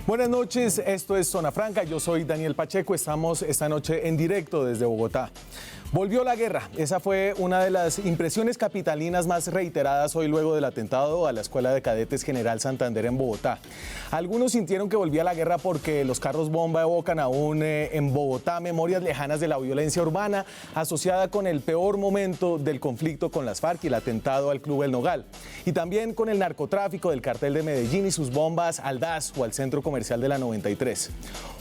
Buenas noches, esto es Zona Franca, yo soy Daniel Pacheco, estamos esta noche en directo desde Bogotá. Volvió la guerra, esa fue una de las impresiones capitalinas más reiteradas hoy luego del atentado a la Escuela de Cadetes General Santander en Bogotá. Algunos sintieron que volvía la guerra porque los carros bomba evocan aún en Bogotá memorias lejanas de la violencia urbana asociada con el peor momento del conflicto con las FARC y el atentado al Club El Nogal. Y también con el narcotráfico del cartel de Medellín y sus bombas al DAS o al centro comercial de la 93.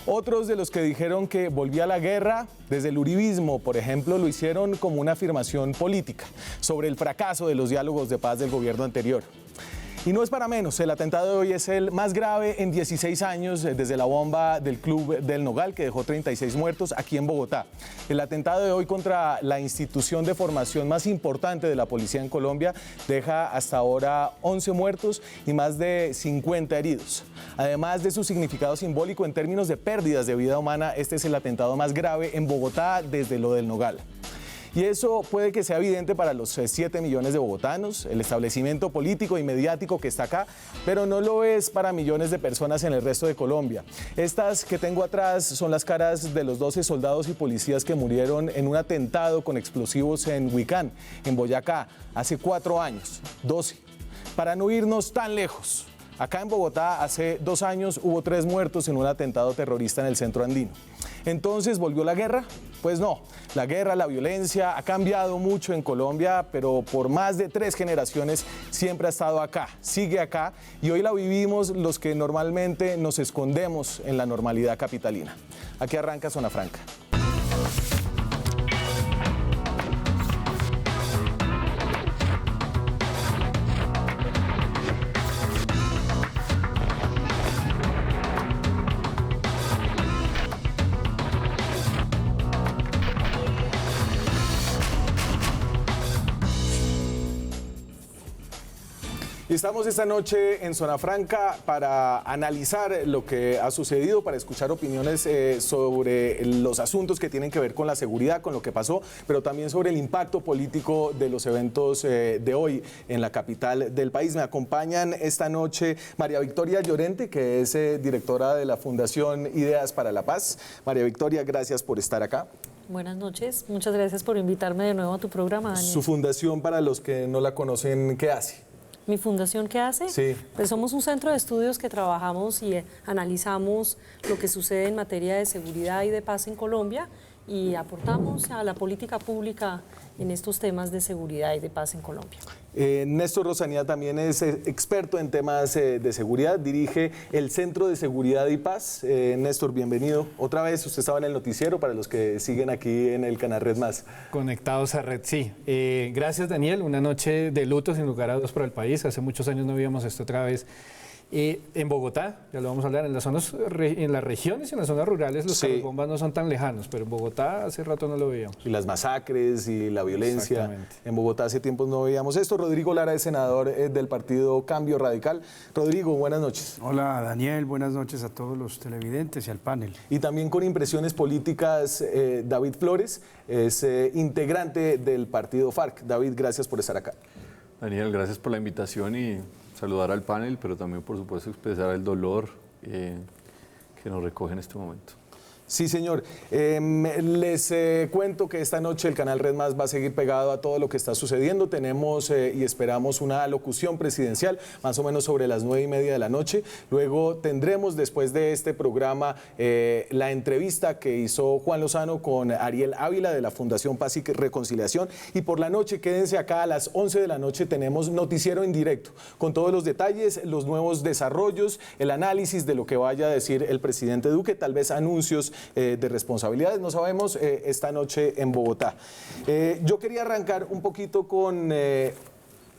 Otros de los que dijeron que volvía la guerra, desde el uribismo, por ejemplo, lo hicieron como una afirmación política sobre el fracaso de los diálogos de paz del gobierno anterior. Y no es para menos, el atentado de hoy es el más grave en 16 años desde la bomba del Club del Nogal que dejó 36 muertos aquí en Bogotá. El atentado de hoy contra la institución de formación más importante de la policía en Colombia deja hasta ahora 11 muertos y más de 50 heridos. Además de su significado simbólico en términos de pérdidas de vida humana, este es el atentado más grave en Bogotá desde lo del Nogal. Y eso puede que sea evidente para los 7 millones de bogotanos, el establecimiento político y mediático que está acá, pero no lo es para millones de personas en el resto de Colombia. Estas que tengo atrás son las caras de los 12 soldados y policías que murieron en un atentado con explosivos en Huicán, en Boyacá, hace 4 años, 12. Para no irnos tan lejos, acá en Bogotá hace 2 años hubo 3 muertos en un atentado terrorista en el centro andino. Entonces, ¿volvió la guerra? Pues no, la guerra, la violencia ha cambiado mucho en Colombia, pero por más de 3 generaciones siempre ha estado acá, sigue acá y hoy la vivimos los que normalmente nos escondemos en la normalidad capitalina. Aquí arranca Zona Franca. Estamos esta noche en Zona Franca para analizar lo que ha sucedido, para escuchar opiniones sobre los asuntos que tienen que ver con la seguridad, con lo que pasó, pero también sobre el impacto político de los eventos de hoy en la capital del país. Me acompañan esta noche María Victoria Llorente, que es directora de la Fundación Ideas para la Paz. María Victoria, gracias por estar acá. Buenas noches, muchas gracias por invitarme de nuevo a tu programa, Daniel. Su fundación, para los que no la conocen, ¿qué hace? ¿Mi fundación qué hace? Sí. Pues somos un centro de estudios que trabajamos y analizamos lo que sucede en materia de seguridad y de paz en Colombia y aportamos a la política pública en estos temas de seguridad y de paz en Colombia. Néstor Rosanía también es experto en temas de seguridad, dirige el Centro de Seguridad y Paz. Néstor, bienvenido. Otra vez, usted estaba en el noticiero para los que siguen aquí en el canal Red Más. Conectados a Red, sí. Gracias, Daniel. Una noche de luto sin lugar a dudas para el país. Hace muchos años no veíamos esto otra vez. En Bogotá, ya lo vamos a hablar, en las regiones y en las zonas rurales los carros bombas no son tan lejanos, pero en Bogotá hace rato no lo veíamos. Y las masacres y la violencia. En Bogotá hace tiempo no veíamos esto. Rodrigo Lara es senador del partido Cambio Radical. Rodrigo, buenas noches. Hola, Daniel, buenas noches a todos los televidentes y al panel. Y también con impresiones políticas, David Flores es integrante del partido FARC. David, gracias por estar acá. Daniel, gracias por la invitación y saludar al panel, pero también, por supuesto, expresar el dolor que nos recoge en este momento. Sí, señor. Les cuento que esta noche el canal Red Más va a seguir pegado a todo lo que está sucediendo. Tenemos y esperamos una alocución presidencial más o menos sobre las 9:30 de la noche. Luego tendremos después de este programa la entrevista que hizo Juan Lozano con Ariel Ávila de la Fundación Paz y Reconciliación. Y por la noche, quédense acá a las 11 de la noche, tenemos noticiero en directo con todos los detalles, los nuevos desarrollos, el análisis de lo que vaya a decir el presidente Duque, tal vez anuncios de responsabilidades, no sabemos, esta noche en Bogotá. Yo quería arrancar un poquito con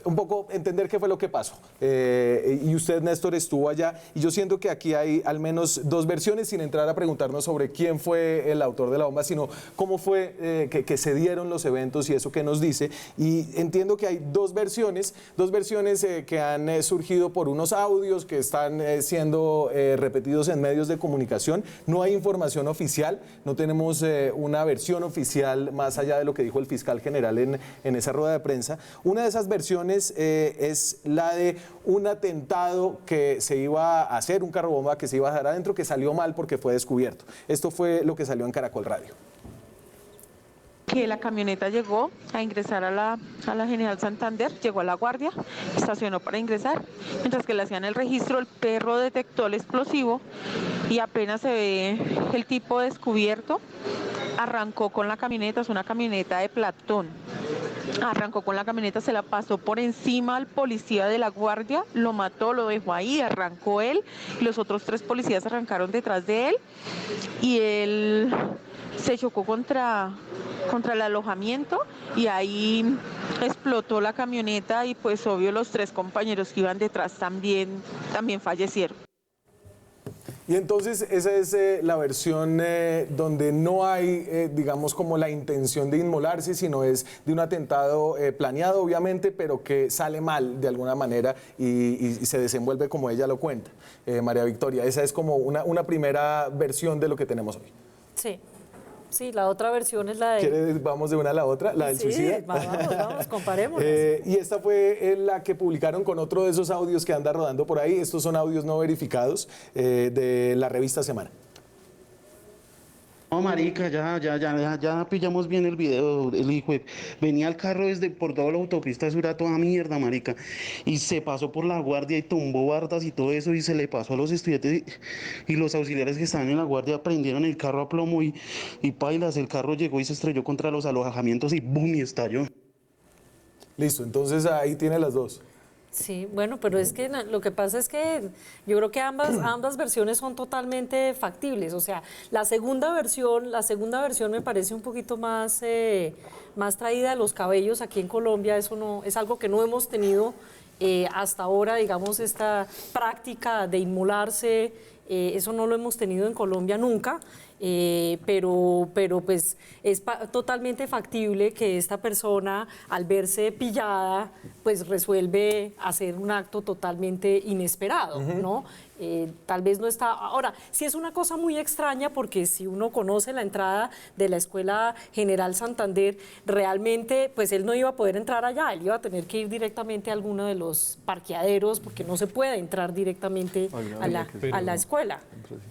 un poco entender qué fue lo que pasó. Y usted, Néstor, estuvo allá y yo siento que aquí hay al menos 2 versiones, sin entrar a preguntarnos sobre quién fue el autor de la bomba, sino cómo fue que se dieron los eventos y eso que nos dice. Y entiendo que hay 2 versiones que han surgido por unos audios que están siendo repetidos en medios de comunicación. No hay información oficial, no tenemos una versión oficial más allá de lo que dijo el fiscal general en esa rueda de prensa. Una de esas versiones versiones es la de un atentado que se iba a hacer, un carro bomba que se iba a dejar adentro, que salió mal porque fue descubierto. Esto fue lo que salió en Caracol Radio. Que la camioneta llegó a ingresar a la General Santander, llegó a la guardia, estacionó para ingresar, mientras que le hacían el registro, el perro detectó el explosivo y apenas se ve el tipo descubierto, arrancó con la camioneta, es una camioneta de Platón. Arrancó con la camioneta, se la pasó por encima al policía de la guardia, lo mató, lo dejó ahí, arrancó él, y los otros 3 policías arrancaron detrás de él y él se chocó contra el alojamiento y ahí explotó la camioneta y pues obvio los 3 compañeros que iban detrás también fallecieron. Y entonces esa es la versión donde no hay, digamos, como la intención de inmolarse, sino es de un atentado planeado, obviamente, pero que sale mal de alguna manera y se desenvuelve como ella lo cuenta. María Victoria, esa es como una primera versión de lo que tenemos hoy. Sí. Sí, la otra versión es la de... ¿Quieres, vamos de una a la otra? ¿La del suicida? Sí, vamos, comparémoslas. Y esta fue la que publicaron con otro de esos audios que anda rodando por ahí. Estos son audios no verificados de la revista Semana. No, marica, ya pillamos bien el video. El hijo venía el carro por toda la autopista sur a toda mierda, marica. Y se pasó por la guardia y tumbó bardas y todo eso y se le pasó a los estudiantes y los auxiliares que estaban en la guardia prendieron el carro a plomo y pailas, el carro llegó y se estrelló contra los alojamientos y boom, y estalló. Listo, entonces ahí tiene las dos. Sí, bueno, pero es que lo que pasa es que yo creo que ambas versiones son totalmente factibles. O sea, la segunda versión me parece un poquito más traída de los cabellos aquí en Colombia. Eso no es algo que no hemos tenido hasta ahora, digamos, esta práctica de inmolarse. Eso no lo hemos tenido en Colombia nunca. Pero pues es totalmente factible que esta persona, al verse pillada, pues resuelve hacer un acto totalmente inesperado, ¿no? Tal vez no está... Ahora, sí es una cosa muy extraña porque si uno conoce la entrada de la Escuela General Santander, realmente pues él no iba a poder entrar allá, él iba a tener que ir directamente a alguno de los parqueaderos porque no se puede entrar directamente a la escuela.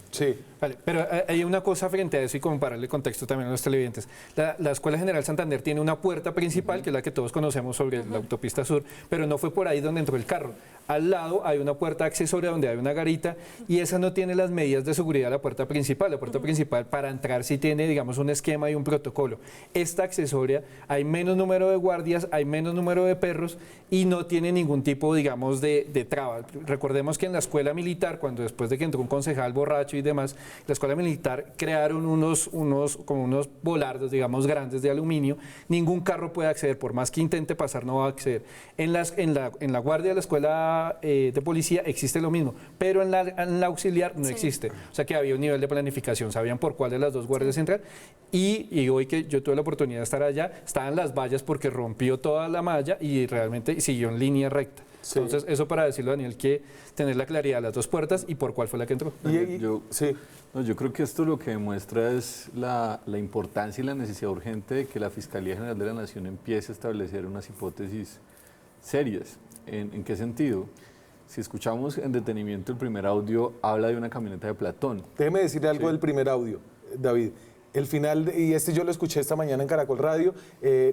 Sí. Vale, pero hay una cosa frente a eso y como para darle contexto también a los televidentes. La Escuela General Santander tiene una puerta principal, que es la que todos conocemos sobre la autopista sur, pero no fue por ahí donde entró el carro. Al lado hay una puerta accesoria donde hay una garita y esa no tiene las medidas de seguridad de la puerta principal. La puerta principal para entrar sí tiene, digamos, un esquema y un protocolo. Esta accesoria, hay menos número de guardias, hay menos número de perros y no tiene ningún tipo, digamos, de traba. Recordemos que en la escuela militar, cuando después de que entró un concejal borracho y demás, la escuela militar crearon unos volardos, digamos, grandes de aluminio. Ningún carro puede acceder, por más que intente pasar, no va a acceder. En la guardia de la escuela de policía existe lo mismo, pero en la auxiliar no existe. O sea que había un nivel de planificación, sabían por cuál de las dos guardias entrar. Y hoy que yo tuve la oportunidad de estar allá, estaban las vallas porque rompió toda la malla y realmente siguió en línea recta. Sí. Entonces, eso para decirlo, Daniel, que tener la claridad de las dos puertas y por cuál fue la que entró. Yo creo que esto lo que demuestra es la importancia y la necesidad urgente de que la Fiscalía General de la Nación empiece a establecer unas hipótesis serias. ¿En qué sentido? Si escuchamos en detenimiento el primer audio, habla de una camioneta de Platón. Déjeme decirle algo del primer audio, David. El final, y yo lo escuché esta mañana en Caracol Radio,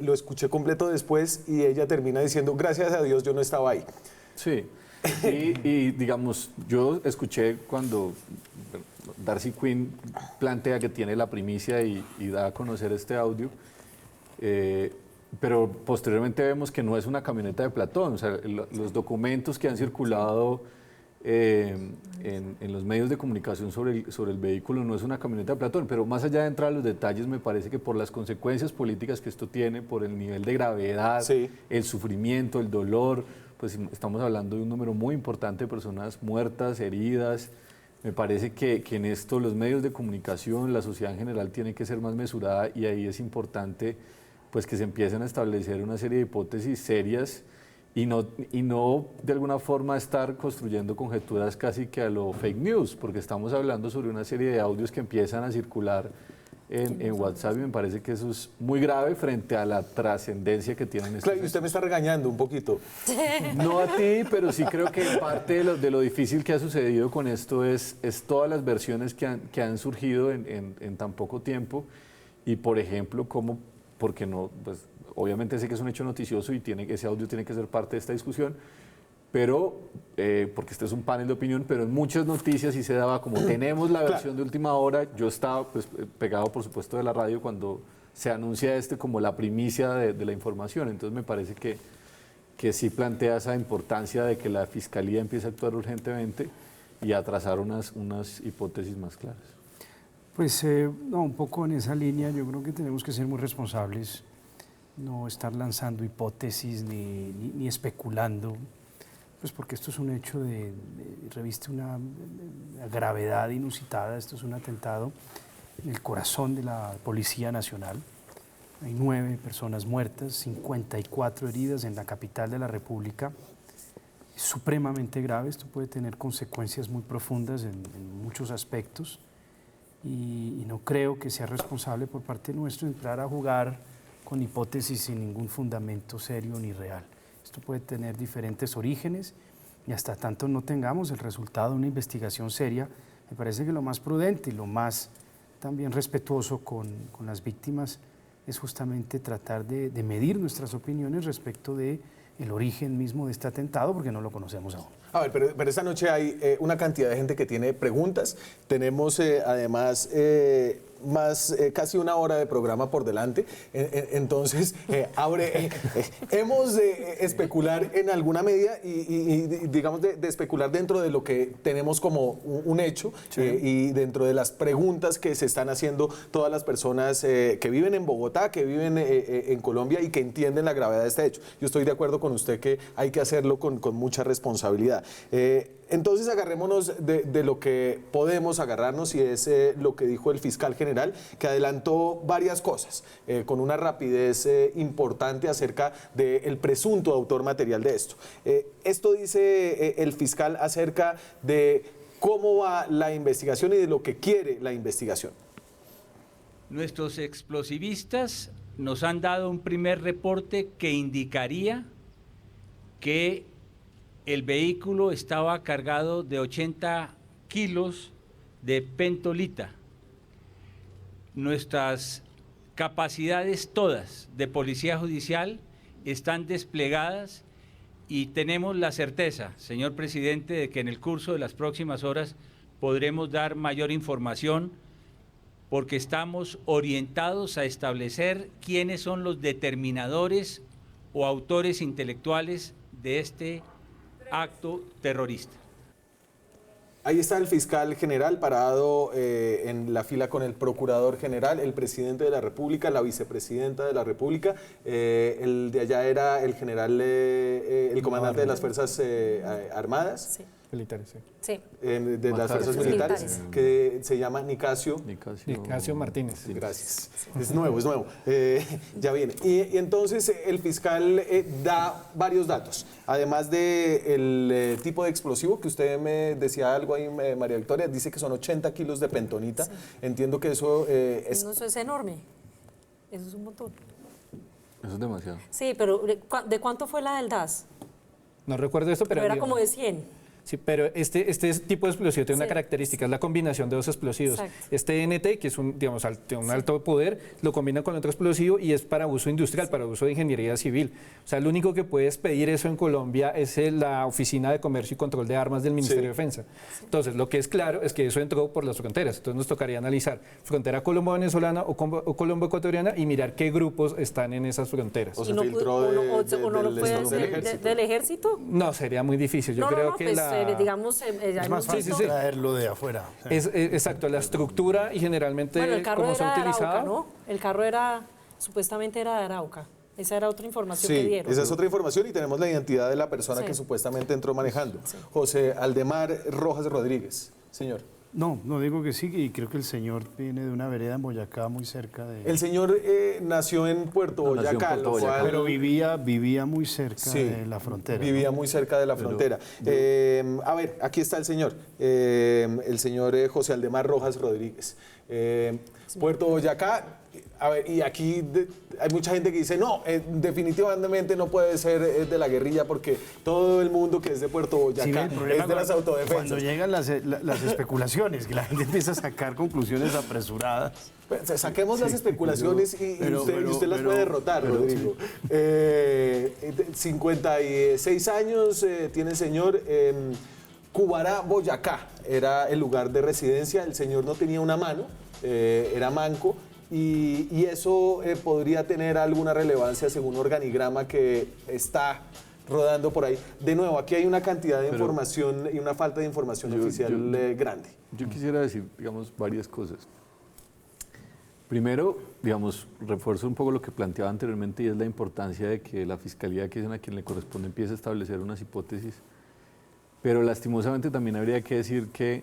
lo escuché completo después y ella termina diciendo, gracias a Dios yo no estaba ahí. Sí, y digamos, yo escuché cuando Darcy Quinn plantea que tiene la primicia y da a conocer este audio, pero posteriormente vemos que no es una camioneta de Platón. O sea, los documentos que han circulado en los medios de comunicación sobre el vehículo no es una camioneta de Platón, pero más allá de entrar a los detalles, me parece que por las consecuencias políticas que esto tiene, por el nivel de gravedad, el sufrimiento, el dolor, pues estamos hablando de un número muy importante de personas muertas, heridas. Me parece que en esto los medios de comunicación, la sociedad en general tiene que ser más mesurada y ahí es importante pues que se empiecen a establecer una serie de hipótesis serias y no de alguna forma estar construyendo conjeturas casi que a lo fake news, porque estamos hablando sobre una serie de audios que empiezan a circular en WhatsApp, y me parece que eso es muy grave frente a la trascendencia que tienen estos Claro, y usted me está regañando un poquito. No a ti, pero sí creo que parte de lo difícil que ha sucedido con esto es todas las versiones que han surgido en tan poco tiempo. Y, por ejemplo, porque no, pues, obviamente sé que es un hecho noticioso y ese audio tiene que ser parte de esta discusión, pero, porque este es un panel de opinión, pero en muchas noticias sí se daba como tenemos la versión de última hora. Yo estaba pues, pegado, por supuesto, de la radio cuando se anuncia como la primicia de la información. Entonces me parece que sí plantea esa importancia de que la Fiscalía empiece a actuar urgentemente y a trazar unas hipótesis más claras. Pues no, un poco en esa línea yo creo que tenemos que ser muy responsables, no estar lanzando hipótesis ni especulando, pues porque esto es un hecho reviste una gravedad inusitada. Esto es un atentado en el corazón de la Policía Nacional. Hay 9 personas muertas, 54 heridas en la capital de la República. Es supremamente grave, esto puede tener consecuencias muy profundas en muchos aspectos. Y no creo que sea responsable por parte nuestra entrar a jugar con hipótesis sin ningún fundamento serio ni real. Esto puede tener diferentes orígenes y hasta tanto no tengamos el resultado de una investigación seria, me parece que lo más prudente y lo más también respetuoso con las víctimas es justamente tratar de medir nuestras opiniones respecto del origen mismo de este atentado, porque no lo conocemos aún. A ver, pero esta noche hay una cantidad de gente que tiene preguntas. Tenemos además casi una hora de programa por delante. Entonces, hemos de especular en alguna medida y digamos, de especular dentro de lo que tenemos como un hecho, sí, y dentro de las preguntas que se están haciendo todas las personas que viven en Bogotá, que viven en Colombia y que entienden la gravedad de este hecho. Yo estoy de acuerdo con usted que hay que hacerlo con mucha responsabilidad. Entonces agarrémonos de lo que podemos agarrarnos, y es lo que dijo el fiscal general, que adelantó varias cosas con una rapidez importante acerca del presunto autor material de esto. Esto dice el fiscal acerca de cómo va la investigación y de lo que quiere la investigación. Nuestros explosivistas nos han dado un primer reporte que indicaría que el vehículo estaba cargado de 80 kilos de pentolita. Nuestras capacidades todas de policía judicial están desplegadas y tenemos la certeza, señor presidente, de que en el curso de las próximas horas podremos dar mayor información, porque estamos orientados a establecer quiénes son los determinadores o autores intelectuales de este acto terrorista. Ahí está el fiscal general parado en la fila con el procurador general, el presidente de la República, la vicepresidenta de la República. El de allá era el general, el comandante de las Fuerzas Armadas. Sí. Militares, sí. Sí. De las Fuerzas Militares, que se llama Nicasio Martínez. Sí. Gracias. Es nuevo. Ya viene. Y entonces el fiscal da varios datos, además del tipo de explosivo, que usted me decía algo ahí, María Victoria, dice que son 80 kilos de pentonita. Sí. Entiendo que eso es... No, eso es enorme. Eso es un montón. Eso es demasiado. Sí, pero ¿de cuánto fue la del DAS? No recuerdo esto, pero... era como de 100. Sí, pero este tipo de explosivo tiene una característica, es la combinación de dos explosivos. Exacto. Este NT, que es un alto poder, lo combina con otro explosivo y es para uso industrial, para uso de ingeniería civil. O sea, lo único que puede expedir eso en Colombia es la Oficina de Comercio y Control de Armas del Ministerio de Defensa. Entonces, lo que es claro es que eso entró por las fronteras. Entonces, nos tocaría analizar frontera colombo-venezolana o colombo-ecuatoriana y mirar qué grupos están en esas fronteras. ¿O se filtró del ejército? No, sería muy difícil. Yo creo que digamos, es más fácil traerlo de afuera. Exacto, la estructura y generalmente cómo se ha utilizado. Arauca, ¿no? El carro supuestamente era de Arauca. Esa era otra información que dieron. Esa es otra información, y tenemos la identidad de la persona que supuestamente entró manejando. Sí. José Aldemar Rojas Rodríguez. Señor. No, no digo que sí, y creo que el señor viene de una vereda en Boyacá muy cerca de... El señor nació en Puerto No, nació en Boyacá, Puerto lo Boyacá. cual- Pero vivía muy cerca Sí, de la frontera. Vivía ¿no? muy cerca de la frontera. A ver, aquí está el señor José Aldemar Rojas Rodríguez. Puerto Boyacá, a ver, y aquí hay mucha gente que dice, no, definitivamente no puede ser de la guerrilla porque todo el mundo que es de Puerto Boyacá Sí, el problema es de las cuando autodefensas. llegan las especulaciones, que la gente empieza a sacar conclusiones apresuradas. Pues, saquemos las especulaciones y usted las puede derrotar, Rodrigo. 56 años tiene el señor. Cubará, Boyacá, era el lugar de residencia. El señor no tenía una mano, era manco. Y eso podría tener alguna relevancia según un organigrama que está rodando por ahí. De nuevo, aquí hay una cantidad de información y una falta de información oficial grande. Yo quisiera decir, digamos, varias cosas. Primero, digamos, refuerzo un poco lo que planteaba anteriormente y es la importancia de que la Fiscalía, que es a quien le corresponde, empiece a establecer unas hipótesis. Pero lastimosamente también habría que decir que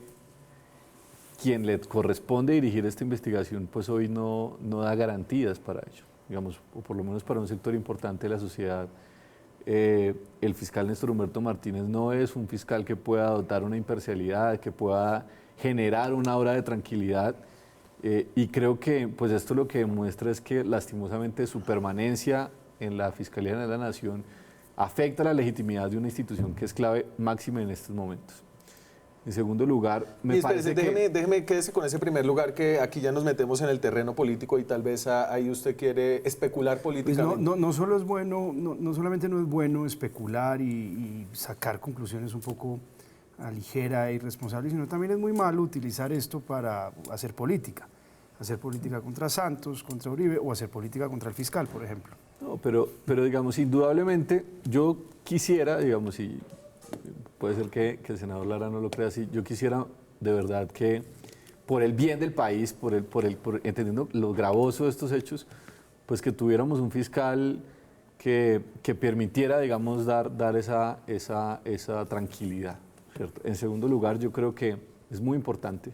quien le corresponde dirigir esta investigación, pues hoy no da garantías para ello, digamos, o por lo menos para un sector importante de la sociedad. El fiscal Néstor Humberto Martínez no es un fiscal que pueda dotar una imparcialidad, que pueda generar una aura de tranquilidad. Y creo que pues esto lo que demuestra es que lastimosamente su permanencia en la Fiscalía General de la Nación afecta la legitimidad de una institución que es clave máxima en estos momentos. En segundo lugar, me parece que... Déjeme quédese con ese primer lugar, que aquí ya nos metemos en el terreno político y tal vez ahí usted quiere especular Pues políticamente. no solo es bueno, no solamente no es bueno especular y sacar conclusiones un poco a ligera e irresponsable, sino también es muy malo utilizar esto para hacer política contra Santos, contra Uribe o hacer política contra el fiscal, por ejemplo. No, pero digamos, indudablemente yo quisiera, digamos, y puede ser que el senador Lara no lo crea así, yo quisiera de verdad que por el bien del país, entendiendo lo gravoso de estos hechos, pues que tuviéramos un fiscal que permitiera, digamos, dar esa tranquilidad, ¿cierto? En segundo lugar, yo creo que es muy importante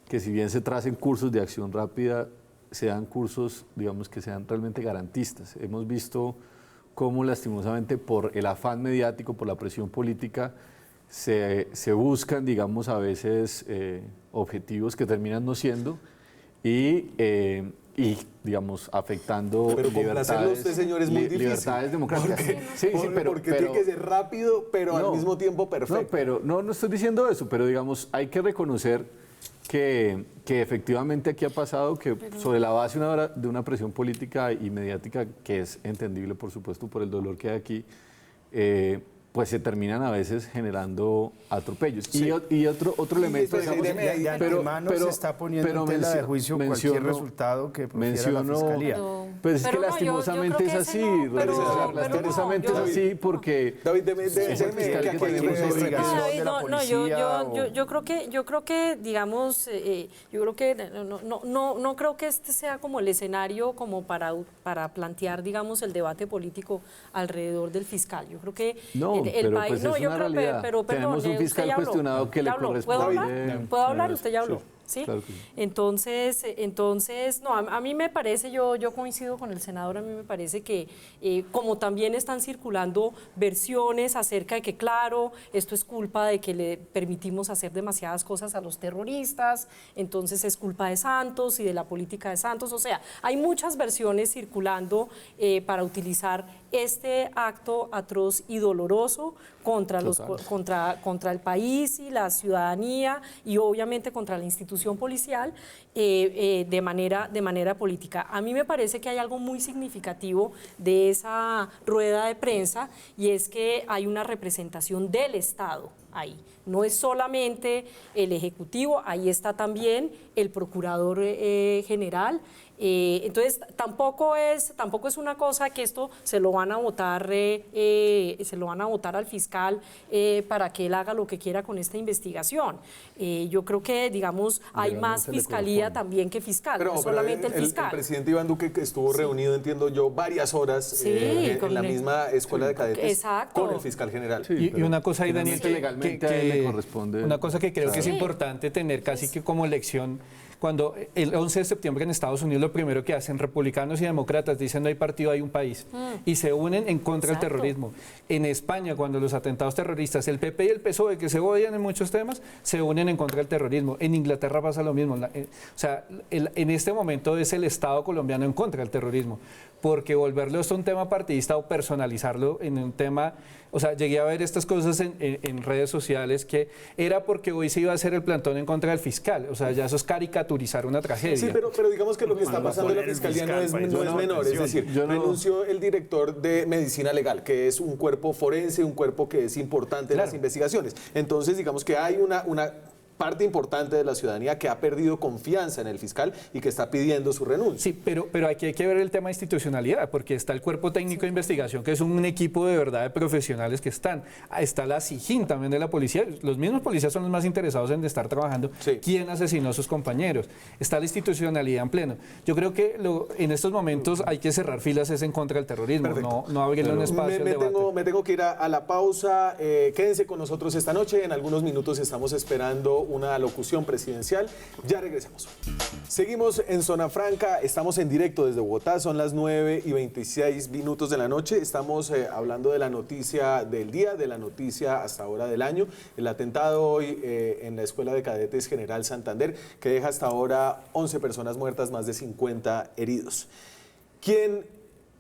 que si bien se tracen cursos de acción rápida, sean cursos, digamos, que sean realmente garantistas. Hemos visto cómo lastimosamente por el afán mediático, por la presión política, se buscan, digamos, a veces objetivos que terminan no siendo y digamos, afectando Pero complacerlo a usted, señor, es muy difícil. Libertades democráticas. Porque tiene que ser rápido, pero al mismo tiempo perfecto. No estoy diciendo eso, pero digamos, hay que reconocer que efectivamente aquí ha pasado que sobre la base de una presión política y mediática, que es entendible, por supuesto, por el dolor que hay aquí, pues se terminan a veces generando atropellos. Sí. Y otro elemento, pues, digamos, De antemano se está poniendo en tela de juicio cualquier resultado que profiera la Fiscalía. Pues es Pero que no, lastimosamente yo es creo que así, ese no, pero lastimosamente no, es así porque... David, ese fiscal que tenemos hoy, yo creo que, digamos, no creo que este sea como el escenario como para plantear, digamos, el debate político alrededor del fiscal. Yo creo que No, pero pues es una realidad. Tenemos un fiscal cuestionado que le corresponde... ¿Puedo hablar? Usted ya habló. ¿Sí? Claro que sí. Entonces, no, a mí me parece, yo coincido con el senador, a mí me parece que como también están circulando versiones acerca de que, claro, esto es culpa de que le permitimos hacer demasiadas cosas a los terroristas, entonces es culpa de Santos y de la política de Santos, o sea, hay muchas versiones circulando para utilizar este acto atroz y doloroso contra el país y la ciudadanía y obviamente contra la institución policial de manera política. A mí me parece que hay algo muy significativo de esa rueda de prensa y es que hay una representación del Estado ahí. No es solamente el Ejecutivo, ahí está también el Procurador General, Entonces, tampoco es una cosa que esto se lo van a votar al fiscal para que él haga lo que quiera con esta investigación. Yo creo que, digamos, hay más fiscalía también que fiscal, Pero, no solamente el el fiscal. presidente Iván Duque que estuvo reunido, entiendo yo, varias horas en la misma escuela de cadetes con el fiscal general. Sí, y una cosa ahí, Daniel, legalmente a él le corresponde. Una cosa que creo que es importante tener casi que como lección, cuando el 11 de septiembre en Estados Unidos lo primero que hacen republicanos y demócratas dicen no hay partido, hay un país, y se unen en contra del terrorismo. En España, cuando los atentados terroristas, el PP y el PSOE, que se odian en muchos temas, se unen en contra del terrorismo. En Inglaterra pasa lo mismo. En este momento es el Estado colombiano en contra del terrorismo, porque volverlo esto un tema partidista o personalizarlo en un tema... O sea, llegué a ver estas cosas en redes sociales que era porque hoy se iba a hacer el plantón en contra del fiscal. O sea, ya eso es caricaturizar una tragedia. Sí, pero digamos que lo que está pasando en la fiscalía no es menor. Es decir, renunció el director de medicina legal, que es un cuerpo forense, un cuerpo que es importante en las investigaciones. Entonces, digamos que hay una parte importante de la ciudadanía que ha perdido confianza en el fiscal y que está pidiendo su renuncia. Sí, pero aquí hay que ver el tema de institucionalidad, porque está el Cuerpo Técnico de Investigación, que es un equipo de verdad de profesionales que están. Está la SIJIN también de la policía. Los mismos policías son los más interesados en estar trabajando. Sí. ¿Quién asesinó a sus compañeros? Está la institucionalidad en pleno. Yo creo que en estos momentos hay que cerrar filas en contra del terrorismo, no abrirle un espacio al debate. Me tengo que ir a la pausa. Quédense con nosotros esta noche. En algunos minutos estamos esperando una locución presidencial. Ya regresamos. Seguimos en Zona Franca, estamos en directo desde Bogotá, son las 9:26 de la noche. Estamos hablando de la noticia del día, de la noticia hasta ahora del año. El atentado hoy en la Escuela de Cadetes General Santander, que deja hasta ahora 11 personas muertas, más de 50 heridos. ¿Quién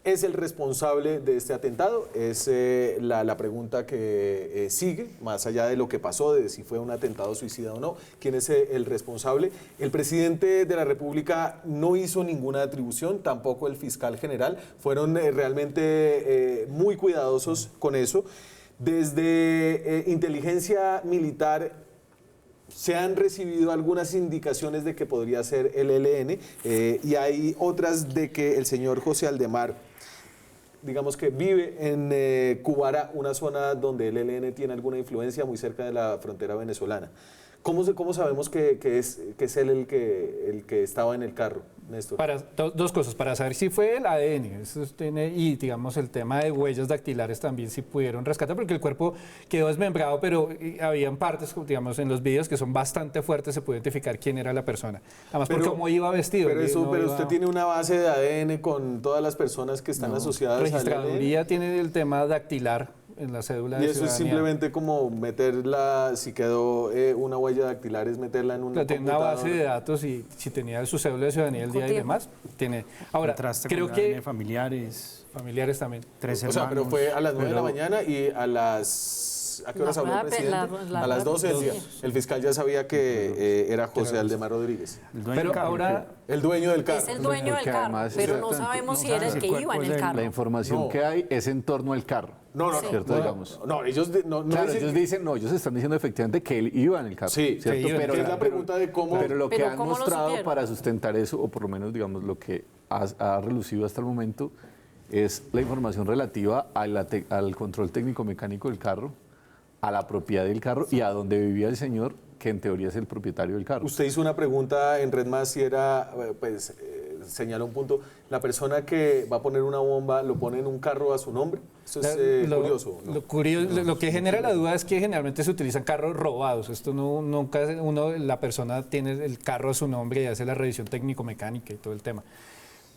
es el responsable de este atentado? Es la pregunta que sigue, más allá de lo que pasó, de si fue un atentado suicida o no. ¿Quién es el responsable? El presidente de la República no hizo ninguna atribución, tampoco el fiscal general. Fueron realmente muy cuidadosos con eso. Desde inteligencia militar se han recibido algunas indicaciones de que podría ser el ELN y hay otras de que el señor José Aldemar, digamos que vive en Cubará, una zona donde el ELN tiene alguna influencia muy cerca de la frontera venezolana. ¿Cómo sabemos que es él el que estaba en el carro, Néstor? Dos cosas, para saber si fue el ADN y digamos el tema de huellas dactilares también si pudieron rescatar, porque el cuerpo quedó desmembrado, pero habían partes, digamos, en los videos que son bastante fuertes, se puede identificar quién era la persona. Además, por cómo iba vestido. Pero usted tiene una base de ADN con todas las personas que están asociadas al ADN. Registraduría tiene el tema dactilar en la cédula de ciudadanía. Y eso es simplemente como meterla, si quedó una huella dactilar, es meterla en una tiene una base de datos y si tenía su cédula de ciudadanía el día y demás, tiene. Ahora, creo que familiares también. 3 hermanos. O sea, pero fue a las 9 de la mañana y a las... ¿A qué horas habló el presidente? A las 12 del día. El fiscal ya sabía que era José Aldemar Rodríguez. Pero ahora... El dueño del carro. Es el dueño del carro, pero no sabemos si era el que iba en el carro. La información que hay es en torno al carro. ¿Cierto? Digamos. Ellos ellos están diciendo efectivamente que él iba en el carro. Sí, ¿cierto? Pero es la pregunta de cómo... Pero lo que han mostrado para sustentar eso, o por lo menos, digamos, lo que ha relucido hasta el momento, es la información relativa al control técnico-mecánico del carro, a la propiedad del carro y a dónde vivía el señor, que en teoría es el propietario del carro. Usted hizo una pregunta en Red Más si era, señala un punto, la persona que va a poner una bomba lo pone en un carro a su nombre. Eso es curioso, ¿no? Lo que genera la duda es que generalmente se utilizan carros robados. Esto nunca la persona tiene el carro a su nombre y hace la revisión técnico-mecánica y todo el tema.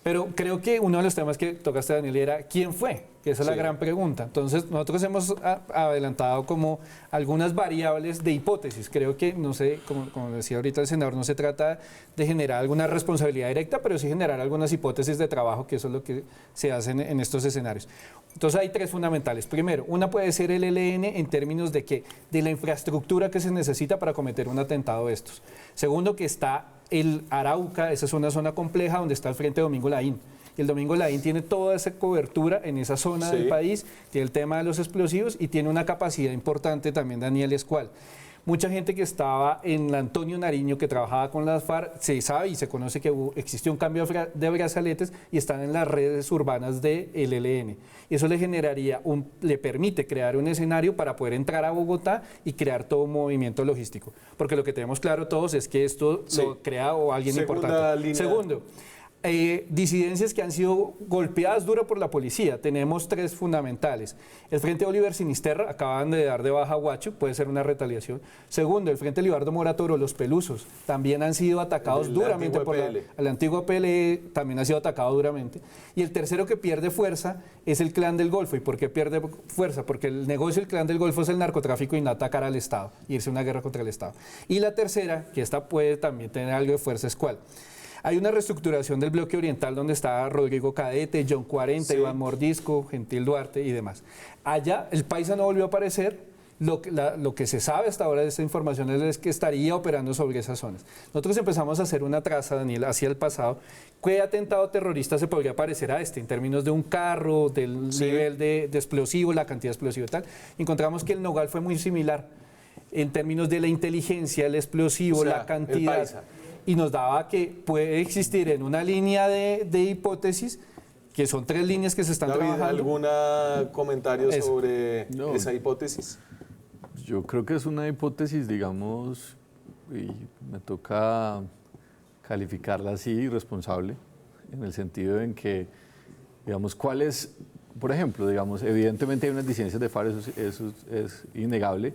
Pero creo que uno de los temas que tocaste, Daniel, era ¿quién fue? Que esa es la gran pregunta. Entonces, nosotros hemos adelantado como algunas variables de hipótesis. Creo que, no sé, como decía ahorita el senador, no se trata de generar alguna responsabilidad directa, pero sí generar algunas hipótesis de trabajo, que eso es lo que se hace en estos escenarios. Entonces, hay 3 fundamentales. Primero, una puede ser el ELN en términos de que de la infraestructura que se necesita para cometer un atentado de estos. Segundo, que está el Arauca, esa es una zona compleja donde está el Frente Domingo Laín. Y el Domingo Laín tiene toda esa cobertura en esa zona del país, tiene el tema de los explosivos y tiene una capacidad importante también, Daniel, es cuál. mucha gente que estaba en Antonio Nariño, que trabajaba con las FARC, se sabe y se conoce que existió un cambio de brazaletes y están en las redes urbanas del ELN. Eso le generaría, le permite crear un escenario para poder entrar a Bogotá y crear todo un movimiento logístico. Porque lo que tenemos claro todos es que esto lo crea alguien importante. Segundo, disidencias que han sido golpeadas duro por la policía. Tenemos 3 fundamentales. El Frente Oliver Sinisterra, acaban de dar de baja a Guacho, puede ser una retaliación. Segundo, el Frente Libardo Moratoro, los Pelusos, también han sido atacados duramente por el antiguo PLE, también ha sido atacado duramente. Y el tercero que pierde fuerza es el Clan del Golfo. ¿Y por qué pierde fuerza? Porque el negocio del Clan del Golfo es el narcotráfico y no atacar al Estado, irse a una guerra contra el Estado. Y la tercera, que esta puede también tener algo de fuerza, es ¿cuál? Hay una reestructuración del bloque oriental donde está Rodrigo Cadete, John 40, Iván Mordisco, Gentil Duarte y demás. Allá el Paisa no volvió a aparecer. Lo que se sabe hasta ahora de esta información es que estaría operando sobre esas zonas. Nosotros empezamos a hacer una traza, Daniel, hacia el pasado. ¿Qué atentado terrorista se podría parecer a este en términos de un carro, del nivel de explosivo, la cantidad de explosivo y tal? Encontramos que el Nogal fue muy similar en términos de la inteligencia, el explosivo, la cantidad. Y nos daba que puede existir en una línea de hipótesis, que son 3 líneas que se están trabajando. ¿Algún comentario sobre esa hipótesis? Yo creo que es una hipótesis, digamos, y me toca calificarla así, irresponsable, en el sentido en que, digamos, ¿cuál es, por ejemplo, digamos, evidentemente hay unas disidencias de FARC, eso es innegable,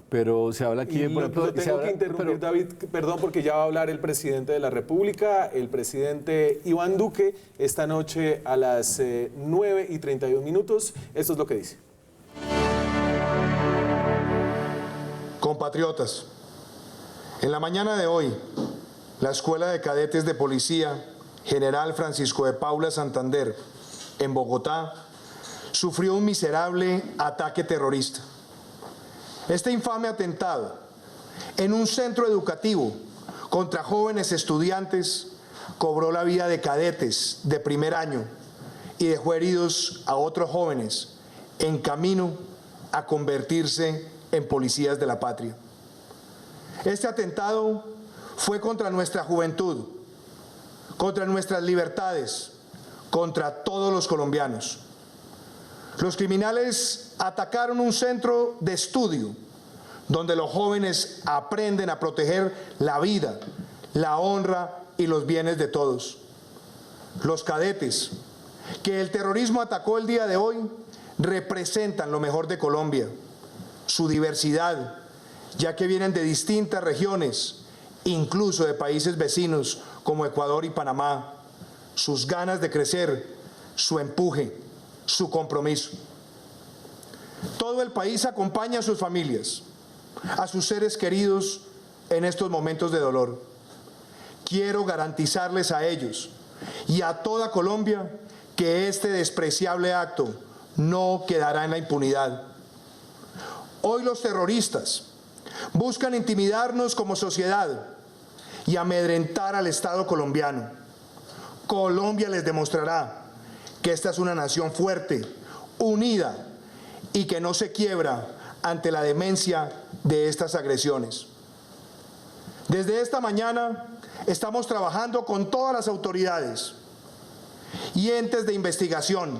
pero se habla aquí... Tengo que interrumpir, David, perdón, porque ya va a hablar el presidente de la República, el presidente Iván Duque, esta noche a las 9:32. Esto es lo que dice. Compatriotas, en la mañana de hoy, la Escuela de Cadetes de Policía General Francisco de Paula Santander, en Bogotá, sufrió un miserable ataque terrorista. Este infame atentado en un centro educativo contra jóvenes estudiantes cobró la vida de cadetes de primer año y dejó heridos a otros jóvenes en camino a convertirse en policías de la patria. Este atentado fue contra nuestra juventud, contra nuestras libertades, contra todos los colombianos. Los criminales atacaron un centro de estudio donde los jóvenes aprenden a proteger la vida, la honra y los bienes de todos. Los cadetes que el terrorismo atacó el día de hoy representan lo mejor de Colombia, su diversidad, ya que vienen de distintas regiones, incluso de países vecinos como Ecuador y Panamá, sus ganas de crecer, su empuje, su compromiso. Todo el país acompaña a sus familias, a sus seres queridos en estos momentos de dolor. Quiero garantizarles a ellos y a toda Colombia que este despreciable acto no quedará en la impunidad. Hoy los terroristas buscan intimidarnos como sociedad y amedrentar al Estado colombiano. Colombia les demostrará que esta es una nación fuerte, unida y que no se quiebra ante la demencia de estas agresiones. Desde esta mañana estamos trabajando con todas las autoridades y entes de investigación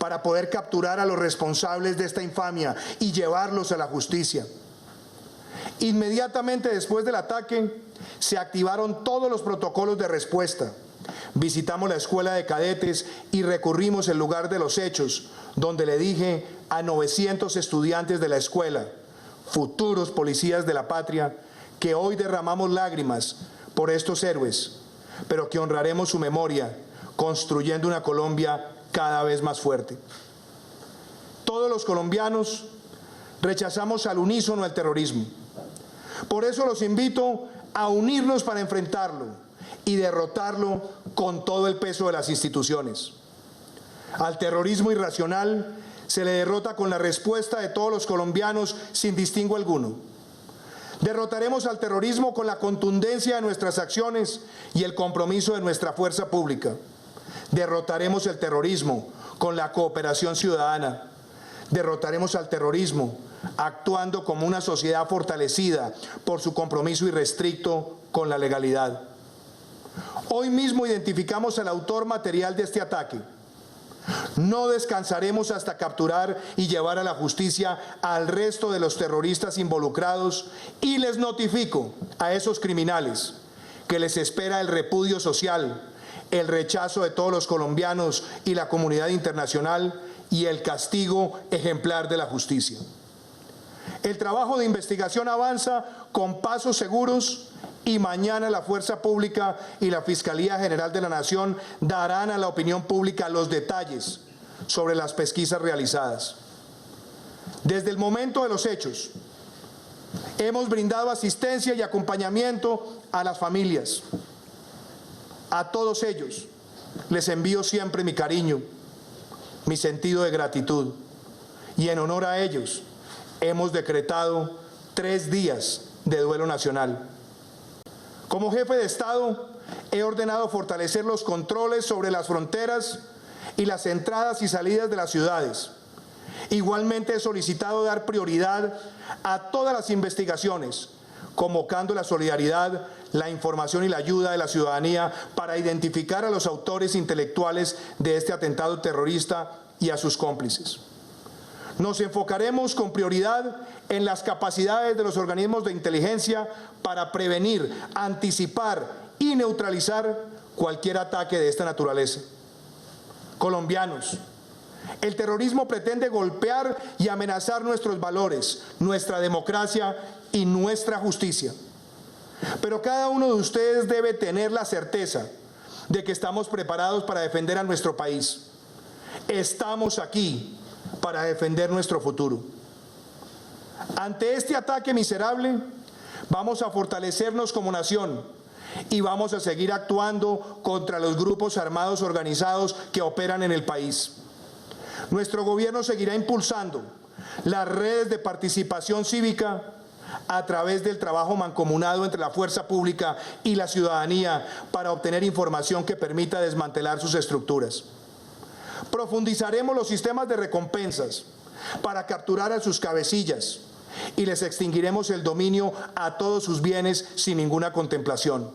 para poder capturar a los responsables de esta infamia y llevarlos a la justicia. Inmediatamente después del ataque se activaron todos los protocolos de respuesta. Visitamos la escuela de cadetes y recurrimos al lugar de los hechos, donde le dije a 900 estudiantes de la escuela, futuros policías de la patria, que hoy derramamos lágrimas por estos héroes, pero que honraremos su memoria, construyendo una Colombia cada vez más fuerte. Todos los colombianos rechazamos al unísono el terrorismo. Por eso los invito a unirnos para enfrentarlo y derrotarlo con todo el peso de las instituciones. Al terrorismo irracional se le derrota con la respuesta de todos los colombianos sin distingo alguno. Derrotaremos al terrorismo con la contundencia de nuestras acciones y el compromiso de nuestra fuerza pública. Derrotaremos el terrorismo con la cooperación ciudadana. Derrotaremos al terrorismo actuando como una sociedad fortalecida por su compromiso irrestricto con la legalidad. Hoy mismo identificamos al autor material de este ataque. No descansaremos hasta capturar y llevar a la justicia al resto de los terroristas involucrados y les notifico a esos criminales que les espera el repudio social, el rechazo de todos los colombianos y la comunidad internacional y el castigo ejemplar de la justicia. El trabajo de investigación avanza con pasos seguros y mañana la Fuerza Pública y la Fiscalía General de la Nación darán a la opinión pública los detalles sobre las pesquisas realizadas. Desde el momento de los hechos, hemos brindado asistencia y acompañamiento a las familias. A todos ellos les envío siempre mi cariño, mi sentido de gratitud, y en honor a ellos hemos decretado 3 días de duelo nacional. Como jefe de Estado, he ordenado fortalecer los controles sobre las fronteras y las entradas y salidas de las ciudades. Igualmente he solicitado dar prioridad a todas las investigaciones, convocando la solidaridad, la información y la ayuda de la ciudadanía para identificar a los autores intelectuales de este atentado terrorista y a sus cómplices. Nos enfocaremos con prioridad en las capacidades de los organismos de inteligencia para prevenir, anticipar y neutralizar cualquier ataque de esta naturaleza. Colombianos, el terrorismo pretende golpear y amenazar nuestros valores, nuestra democracia y nuestra justicia. Pero cada uno de ustedes debe tener la certeza de que estamos preparados para defender a nuestro país. Estamos aquí para defender nuestro futuro. Ante este ataque miserable, vamos a fortalecernos como nación y vamos a seguir actuando contra los grupos armados organizados que operan en el país. Nuestro gobierno seguirá impulsando las redes de participación cívica a través del trabajo mancomunado entre la fuerza pública y la ciudadanía para obtener información que permita desmantelar sus estructuras. Profundizaremos los sistemas de recompensas para capturar a sus cabecillas y les extinguiremos el dominio a todos sus bienes sin ninguna contemplación.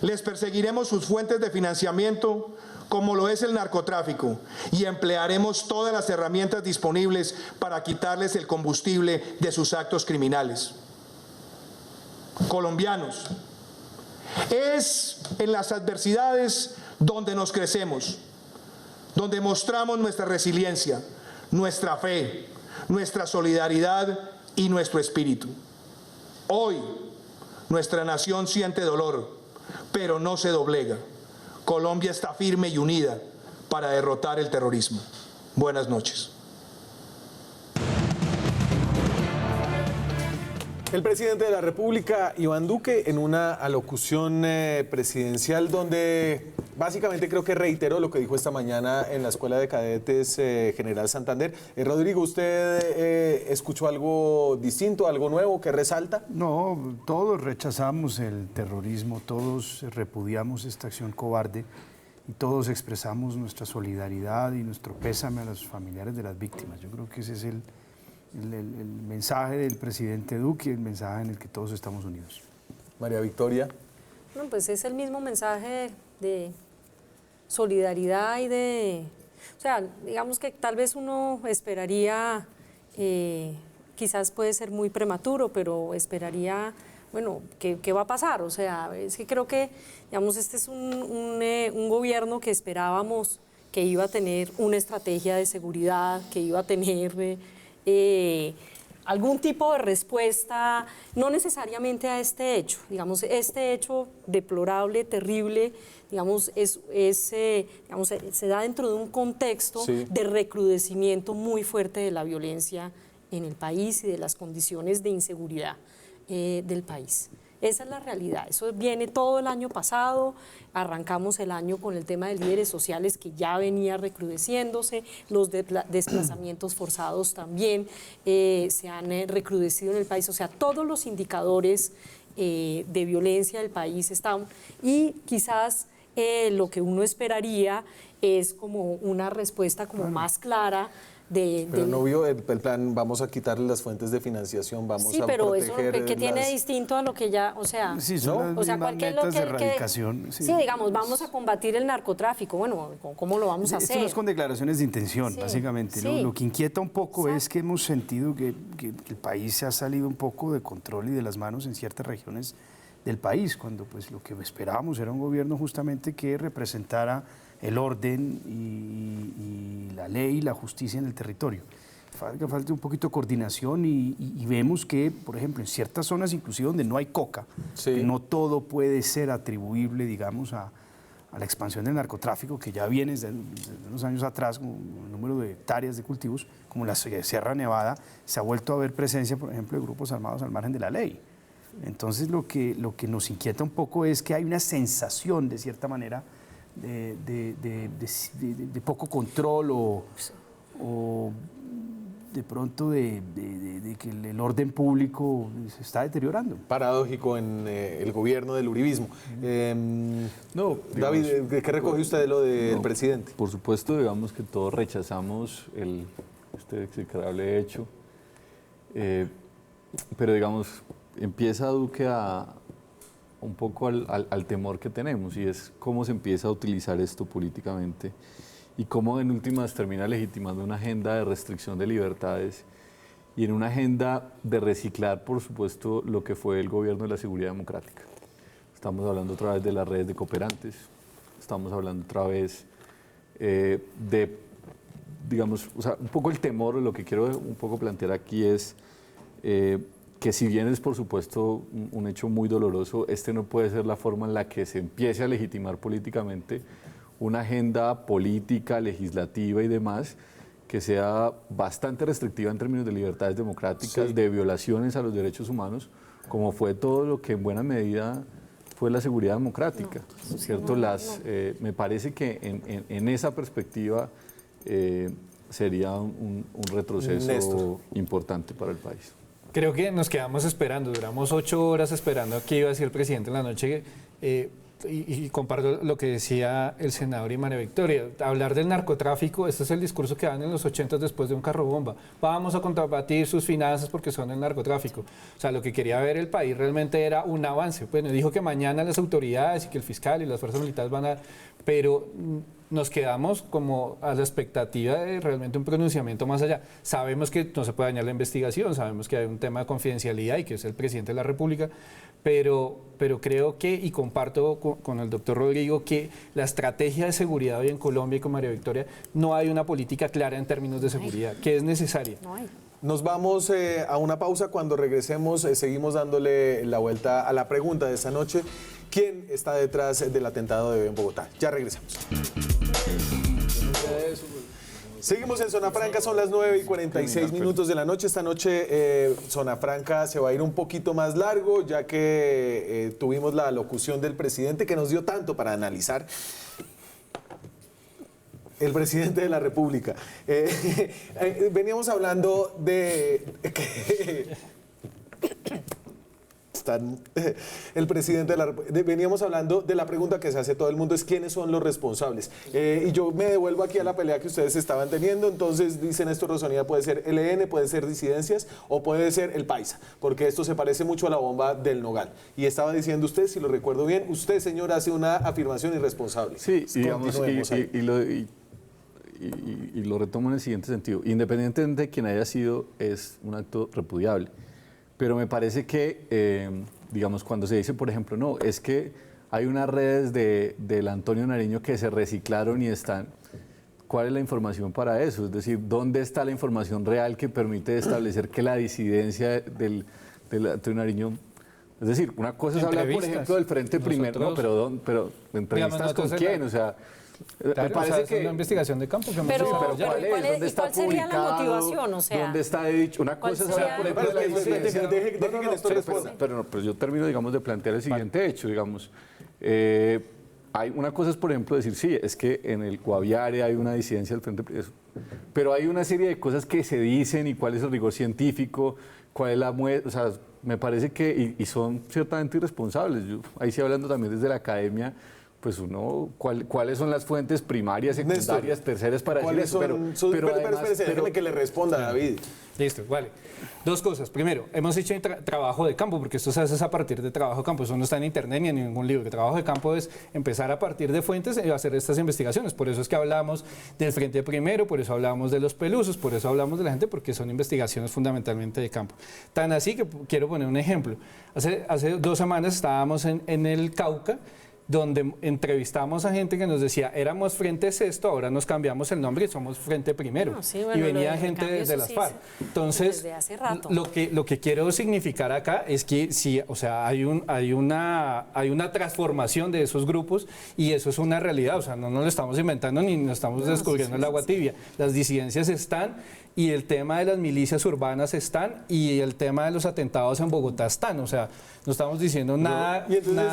Les perseguiremos sus fuentes de financiamiento, como lo es el narcotráfico, y emplearemos todas las herramientas disponibles para quitarles el combustible de sus actos criminales. Colombianos, es en las adversidades donde nos crecemos, donde mostramos nuestra resiliencia, nuestra fe, nuestra solidaridad y nuestro espíritu. Hoy, nuestra nación siente dolor, pero no se doblega. Colombia está firme y unida para derrotar el terrorismo. Buenas noches. El presidente de la República, Iván Duque, en una alocución presidencial donde básicamente creo que reiteró lo que dijo esta mañana en la Escuela de Cadetes General Santander. Rodrigo, ¿usted escuchó algo distinto, algo nuevo que resalta? No, todos rechazamos el terrorismo, todos repudiamos esta acción cobarde y todos expresamos nuestra solidaridad y nuestro pésame a los familiares de las víctimas. Yo creo que ese es el mensaje del presidente Duque, el mensaje en el que todos estamos unidos. María Victoria. Bueno, pues es el mismo mensaje de solidaridad y de... O sea, digamos que tal vez uno esperaría, quizás puede ser muy prematuro, pero esperaría, bueno, ¿qué va a pasar? O sea, es que creo que, digamos, este es un gobierno que esperábamos que iba a tener una estrategia de seguridad, que iba a tener... algún tipo de respuesta, no necesariamente a este hecho, digamos, este hecho deplorable, terrible, digamos, se da dentro de un contexto de recrudecimiento muy fuerte de la violencia en el país y de las condiciones de inseguridad del país. Esa es la realidad, eso viene todo el año pasado, arrancamos el año con el tema de líderes sociales que ya venía recrudeciéndose, los desplazamientos forzados también se han recrudecido en el país, o sea, todos los indicadores de violencia del país están, y quizás lo que uno esperaría es como una respuesta como más clara Pero no vio el plan, vamos a quitarle las fuentes de financiación, vamos sí, a pero eso proteger que tiene las... distinto a lo que ya, o sea, Sí, son las mismas cualquier metas de erradicación. sí, digamos, vamos a combatir el narcotráfico, bueno, ¿cómo lo vamos a hacer? Esto no es con declaraciones de intención, Sí, básicamente. sí. Lo que inquieta un poco Exacto. es que hemos sentido que el país se ha salido un poco de control y de las manos en ciertas regiones del país, cuando pues lo que esperábamos era un gobierno justamente que representara el orden y la ley y la justicia en el territorio. Falta un poquito de coordinación y vemos que, por ejemplo, en ciertas zonas, inclusive donde no hay coca, Sí. que no todo puede ser atribuible, digamos, a la expansión del narcotráfico, que ya viene desde unos años atrás, con el número de hectáreas de cultivos, como la Sierra Nevada, se ha vuelto a ver presencia, por ejemplo, de grupos armados al margen de la ley. Entonces, lo que nos inquieta un poco es que hay una sensación, de cierta manera, de poco control o de pronto de que el orden público se está deteriorando. Paradójico en el gobierno del uribismo. No, David, digamos, ¿qué recoge usted de lo del presidente? Por supuesto, digamos que todos rechazamos este execrable hecho, pero digamos, empieza Duque un poco al temor que tenemos, y es cómo se empieza a utilizar esto políticamente y cómo en últimas termina legitimando una agenda de restricción de libertades y en una agenda de reciclar, por supuesto, lo que fue el gobierno de la seguridad democrática. Estamos hablando otra vez de las redes de cooperantes, estamos hablando otra vez de, digamos, o sea, un poco el temor, lo que quiero un poco plantear aquí es que si bien es por supuesto un hecho muy doloroso, este no puede ser la forma en la que se empiece a legitimar políticamente una agenda política, legislativa y demás que sea bastante restrictiva en términos de libertades democráticas, sí, de violaciones a los derechos humanos, como fue todo lo que en buena medida fue la seguridad democrática, ¿cierto? Me parece que en esa perspectiva sería un retroceso Néstor. importante para el país. Creo que nos quedamos esperando, duramos 8 horas esperando qué iba a decir el presidente en la noche. Y comparto lo que decía el senador y María Victoria. Hablar del narcotráfico, este es el discurso que dan en los 80 después de un carro bomba. Vamos a combatir sus finanzas porque son el narcotráfico. O sea, lo que quería ver el país realmente era un avance. Bueno, dijo que mañana las autoridades y que el fiscal y las fuerzas militares van a... Pero nos quedamos como a la expectativa de realmente un pronunciamiento más allá. Sabemos que no se puede dañar la investigación, sabemos que hay un tema de confidencialidad y que es el presidente de la República, pero creo que, y comparto con el doctor Rodrigo, que la estrategia de seguridad hoy en Colombia y con María Victoria, no hay una política clara en términos de seguridad, que es necesaria. No hay. Nos vamos a una pausa. Cuando regresemos seguimos dándole la vuelta a la pregunta de esta noche. ¿Quién está detrás del atentado de hoy en Bogotá? Ya regresamos. Seguimos en Zona Franca, son las 9:46 de la noche. Esta noche Zona Franca se va a ir un poquito más largo, ya que tuvimos la locución del presidente que nos dio tanto para analizar. El presidente de la República. Veníamos hablando de... el presidente de la República. Veníamos hablando de la pregunta que se hace todo el mundo, es quiénes son los responsables. Y yo me devuelvo aquí a la pelea que ustedes estaban teniendo. Entonces dicen esto, Rosonía, puede ser ELN, puede ser disidencias o puede ser el Paisa, porque esto se parece mucho a la bomba del Nogal. Y estaba diciendo usted, si lo recuerdo bien, usted, señor, hace una afirmación irresponsable. Sí, digamos, y lo retomo en el siguiente sentido. Independientemente de quién haya sido, es un acto repudiable. Pero me parece que, digamos, cuando se dice, por ejemplo, no, es que hay unas redes del Antonio Nariño que se reciclaron y están... ¿Cuál es la información para eso? Es decir, ¿dónde está la información real que permite establecer que la disidencia del Antonio Nariño... Es decir, una cosa es hablar, por ejemplo, del Frente Primero, no, pero ¿entrevistas con quién? O sea... Claro, me parece que es una investigación de campo que hemos Pero desarrollado. ¿cuál sería la motivación? O sea, ¿dónde está dicho? Una cosa es hablar, por ejemplo, de la disidencia. Pero yo termino, digamos, de plantear el siguiente hecho, digamos. Hay una cosa es, por ejemplo, decir, sí, es que en el Guaviare hay una disidencia del Frente Primero, pero hay una serie de cosas que se dicen y cuál es el rigor científico, cuál es la muestra, o sea, me parece que, y son ciertamente irresponsables. Yo, ahí sí hablando también desde la academia, pues uno, ¿cuáles son las fuentes primarias, secundarias, terceras para decir eso? Déjeme que le responda, David. Listo, vale. Dos cosas. Primero, hemos hecho trabajo de campo, porque esto se hace a partir de trabajo de campo. Eso no está en internet ni en ningún libro. El trabajo de campo es empezar a partir de fuentes y hacer estas investigaciones. Por eso es que hablamos del Frente Primero, por eso hablamos de los pelusos, por eso hablamos de la gente, porque son investigaciones fundamentalmente de campo. Tan así que quiero poner un ejemplo. Hace 2 semanas estábamos en el Cauca, donde entrevistamos a gente que nos decía, éramos Frente Sexto, ahora nos cambiamos el nombre y somos Frente Primero. Y venía gente desde las FARC. Entonces, lo que quiero significar acá es que sí, o sea, hay una transformación de esos grupos y eso es una realidad. O sea, no nos lo estamos inventando ni nos estamos descubriendo el agua tibia. Las disidencias están y el tema de las milicias urbanas están y el tema de los atentados en Bogotá están. O sea, no estamos diciendo nada. Y entonces,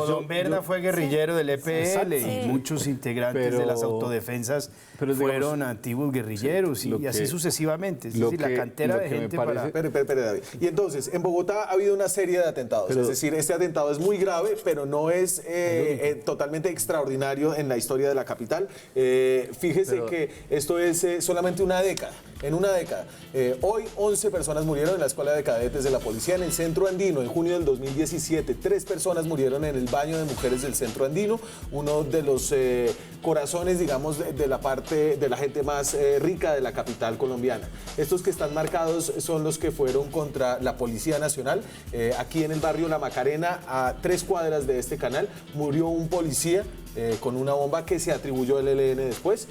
Don Berna fue guerrillero del EPL y muchos integrantes de las autodefensas fueron antiguos guerrilleros y así sucesivamente. Es decir, la cantera de gente para... Espere, David. Y entonces, en Bogotá ha habido una serie de atentados. Es decir, este atentado es muy grave, pero no es totalmente extraordinario en la historia de la capital. Fíjese que esto es solamente una década. En una década. Hoy 11 personas murieron en la Escuela de Cadetes de la Policía en el Centro Andino. En junio del 2017, 3 personas murieron en el baño de mujeres del Centro Andino, uno de los corazones, digamos, de la parte de la gente más rica de la capital colombiana. Estos que están marcados son los que fueron contra la Policía Nacional. Aquí en el barrio La Macarena, a 3 cuadras de este canal, murió un policía con una bomba que se atribuyó al ELN después.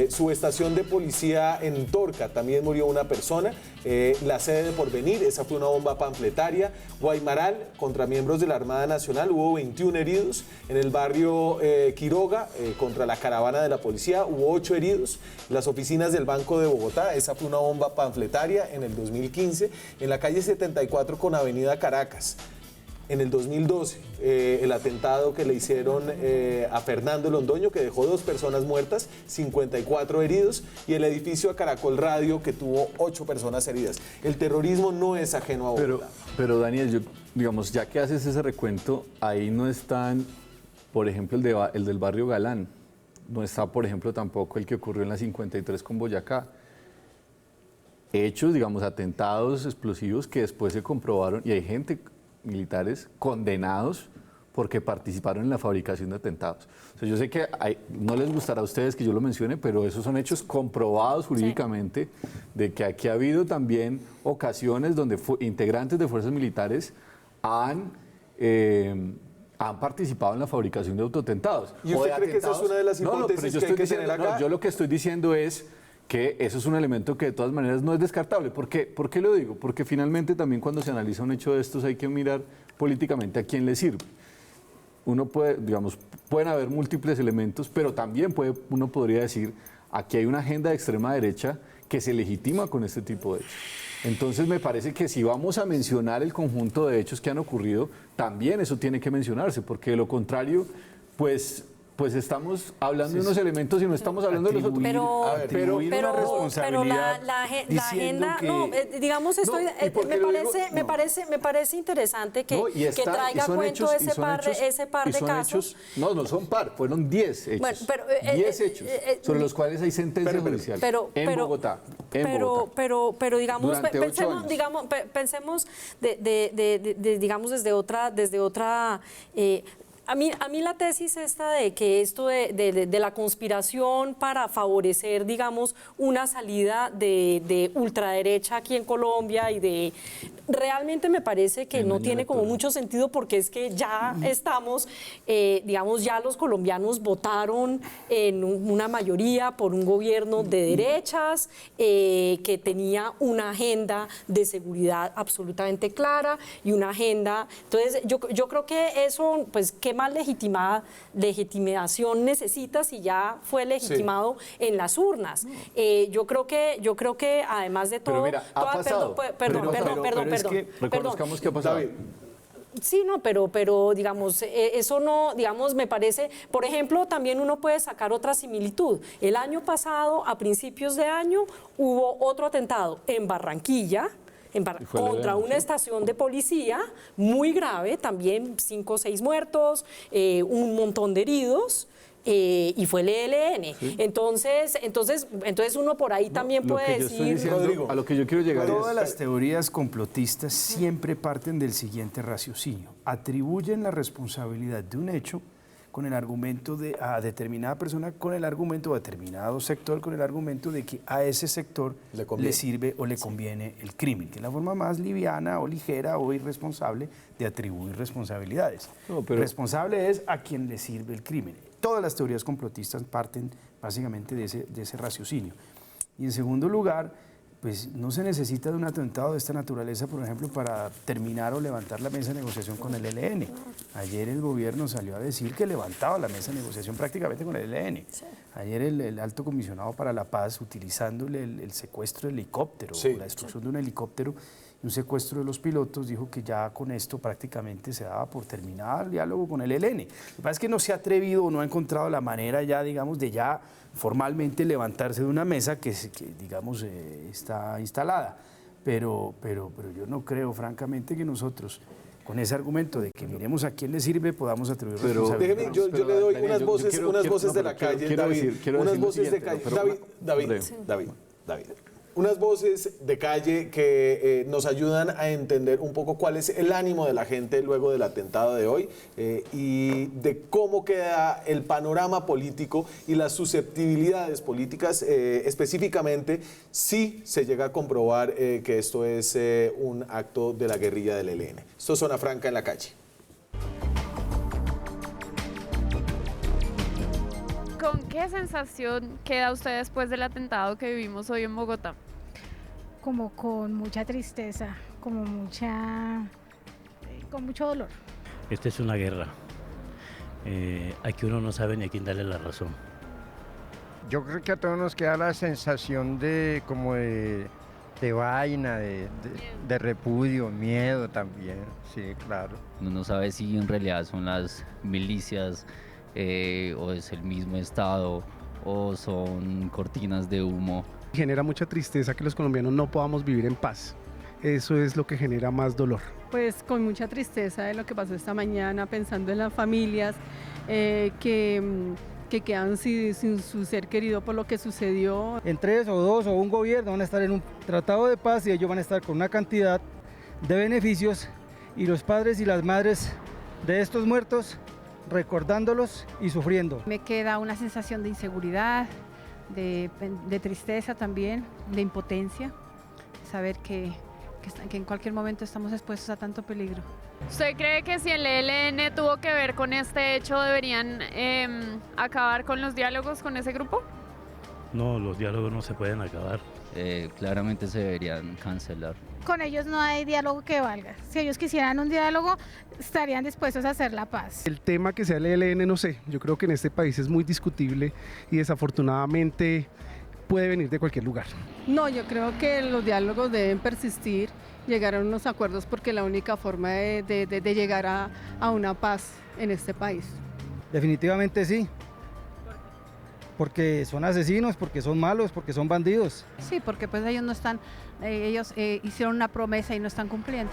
Su estación de policía en Torca también murió una persona. La sede de Porvenir, esa fue una bomba panfletaria. Guaymaral, contra miembros de la Armada Nacional, hubo 21 heridos. En el barrio Quiroga, contra la caravana de la policía, hubo 8 heridos. Las oficinas del Banco de Bogotá, esa fue una bomba panfletaria en el 2015. En la calle 74 con Avenida Caracas, en el 2012, el atentado que le hicieron a Fernando Londoño, que dejó 2 personas muertas, 54 heridos, y el edificio a Caracol Radio, que tuvo 8 personas heridas. El terrorismo no es ajeno a Bogotá. Pero Daniel, digamos, ya que haces ese recuento, ahí no están, por ejemplo, el del barrio Galán, no está, por ejemplo, tampoco el que ocurrió en la 53 con Boyacá. Hechos, digamos, atentados explosivos que después se comprobaron, y hay gente, militares condenados porque participaron en la fabricación de atentados. O sea, yo sé que no les gustará a ustedes que yo lo mencione, pero esos son hechos comprobados jurídicamente de que aquí ha habido también ocasiones donde integrantes de fuerzas militares han participado en la fabricación de autoatentados. ¿Y usted cree que esa es una de las hipótesis que hay que tener acá? Yo lo que estoy diciendo es que eso es un elemento que de todas maneras no es descartable. ¿Por qué lo digo? Porque finalmente también cuando se analiza un hecho de estos hay que mirar políticamente a quién le sirve. Uno puede, digamos, pueden haber múltiples elementos, pero también uno podría decir, aquí hay una agenda de extrema derecha que se legitima con este tipo de hechos. Entonces me parece que si vamos a mencionar el conjunto de hechos que han ocurrido, también eso tiene que mencionarse, porque de lo contrario, pues estamos hablando de unos elementos y no estamos hablando de los otros. Pero la agenda, digamos, me parece interesante que traiga a cuento ese par de casos. No son par, fueron 10 hechos. Bueno, 10 hechos sobre los cuales hay sentencia judicial en Bogotá. Pero digamos, pensemos digamos desde otra A mí la tesis esta de que esto de la conspiración para favorecer, digamos, una salida de ultraderecha aquí en Colombia realmente me parece que no tiene como mucho sentido, porque es que ya estamos, digamos, ya los colombianos votaron en una mayoría por un gobierno de derechas que tenía una agenda de seguridad absolutamente clara y una agenda. Entonces, yo creo que eso, pues, ¿qué más legitimación necesita si ya fue legitimado en las urnas? Yo creo que además de todo... Pero mira, ha pasado. Perdón. Reconozcamos que ha pasado. Sí, no, pero digamos, eso no, digamos, me parece, por ejemplo, también uno puede sacar otra similitud. El año pasado, a principios de año, hubo otro atentado en Barranquilla, contra una estación de policía muy grave, también 5 o 6 muertos, un montón de heridos. Y fue el ELN. Sí. Entonces uno por ahí también puede decir... Rodrigo, a lo que yo quiero llegar Todas las teorías complotistas siempre parten del siguiente raciocinio. Atribuyen la responsabilidad de un hecho con el argumento de a determinada persona, con el argumento a determinado sector, con el argumento de que a ese sector le sirve o le conviene el crimen, que es la forma más liviana o ligera o irresponsable de atribuir responsabilidades. Responsable es a quien le sirve el crimen. Todas las teorías complotistas parten básicamente de ese raciocinio. Y en segundo lugar, pues no se necesita de un atentado de esta naturaleza, por ejemplo, para terminar o levantar la mesa de negociación con el ELN. Ayer el gobierno salió a decir que levantaba la mesa de negociación prácticamente con el ELN. Sí. Ayer el alto comisionado para la paz, utilizando el secuestro de helicóptero, la destrucción de un helicóptero, un secuestro de los pilotos, dijo que ya con esto prácticamente se daba por terminar el diálogo con el ELN. Lo que pasa es que no se ha atrevido o no ha encontrado la manera ya, digamos, de ya formalmente levantarse de una mesa que digamos, está instalada. Pero yo no creo, francamente, que nosotros, con ese argumento de que miremos a quién le sirve, podamos atribuir responsabilidad. Déjeme, yo le doy unas voces de la calle, David. Unas voces de calle. David. Unas voces de calle que nos ayudan a entender un poco cuál es el ánimo de la gente luego del atentado de hoy y de cómo queda el panorama político y las susceptibilidades políticas, específicamente si se llega a comprobar que esto es un acto de la guerrilla del ELN. Esto es Zona Franca en la calle. ¿Con qué sensación queda usted después del atentado que vivimos hoy en Bogotá? Como con mucha tristeza, con mucho dolor. Esta es una guerra. Aquí uno no sabe ni a quién darle la razón. Yo creo que a todos nos queda la sensación de vaina, de repudio, miedo también, sí, claro. Uno no sabe si en realidad son las milicias, o es el mismo Estado, o son cortinas de humo. Genera mucha tristeza que los colombianos no podamos vivir en paz. Eso es lo que genera más dolor. Pues con mucha tristeza de lo que pasó esta mañana, pensando en las familias que quedan sin su ser querido por lo que sucedió. En 3 o 2 o un gobierno van a estar en un tratado de paz y ellos van a estar con una cantidad de beneficios y los padres y las madres de estos muertos recordándolos y sufriendo. Me queda una sensación de inseguridad, de tristeza también, de impotencia, saber que en cualquier momento estamos expuestos a tanto peligro. ¿Usted cree que si el ELN tuvo que ver con este hecho deberían acabar con los diálogos con ese grupo? No, los diálogos no se pueden acabar. Claramente se deberían cancelar. Con ellos no hay diálogo que valga. Si ellos quisieran un diálogo, estarían dispuestos a hacer la paz. El tema que sea el ELN, no sé, yo creo que en este país es muy discutible y desafortunadamente puede venir de cualquier lugar. No, yo creo que los diálogos deben persistir, llegar a unos acuerdos porque la única forma de llegar a una paz en este país. Definitivamente sí. Porque son asesinos, porque son malos, porque son bandidos. Sí, porque pues ellos no están, ellos hicieron una promesa y no están cumpliendo.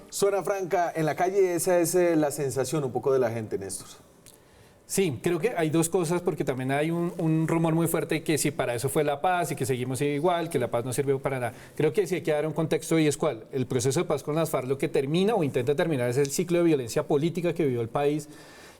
Zona Franca en la calle, esa es la sensación un poco de la gente, Néstor. Sí, creo que hay dos cosas, porque también hay un rumor muy fuerte que si para eso fue la paz y que seguimos igual, que la paz no sirvió para nada. Creo que sí hay que dar un contexto y es cuál. El proceso de paz con las FARC lo que termina o intenta terminar es el ciclo de violencia política que vivió el país,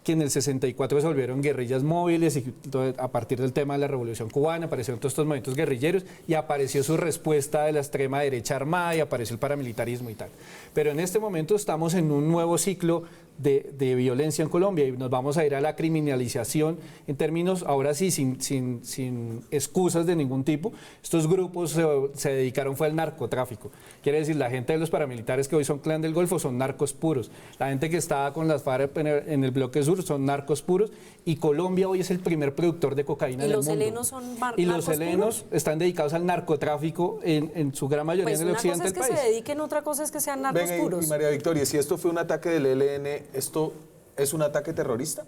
que en el 64 se volvieron guerrillas móviles y a partir del tema de la Revolución Cubana aparecieron todos estos movimientos guerrilleros y apareció su respuesta de la extrema derecha armada y apareció el paramilitarismo y tal. Pero en este momento estamos en un nuevo ciclo de violencia en Colombia y nos vamos a ir a la criminalización en términos, ahora sí, sin excusas de ningún tipo. Estos grupos se dedicaron fue al narcotráfico. Quiere decir, la gente de los paramilitares que hoy son Clan del Golfo son narcos puros. La gente que estaba con las FARC en el bloque sur son narcos puros y Colombia hoy es el primer productor de cocaína del mundo. ¿Y los helenos son narcos Y los helenos están dedicados al narcotráfico en su gran mayoría en el occidente del país. Una cosa es que se dediquen, otra cosa es que sean narcos puros. Y María Victoria, si esto fue un ataque del ELN, ¿esto es un ataque terrorista?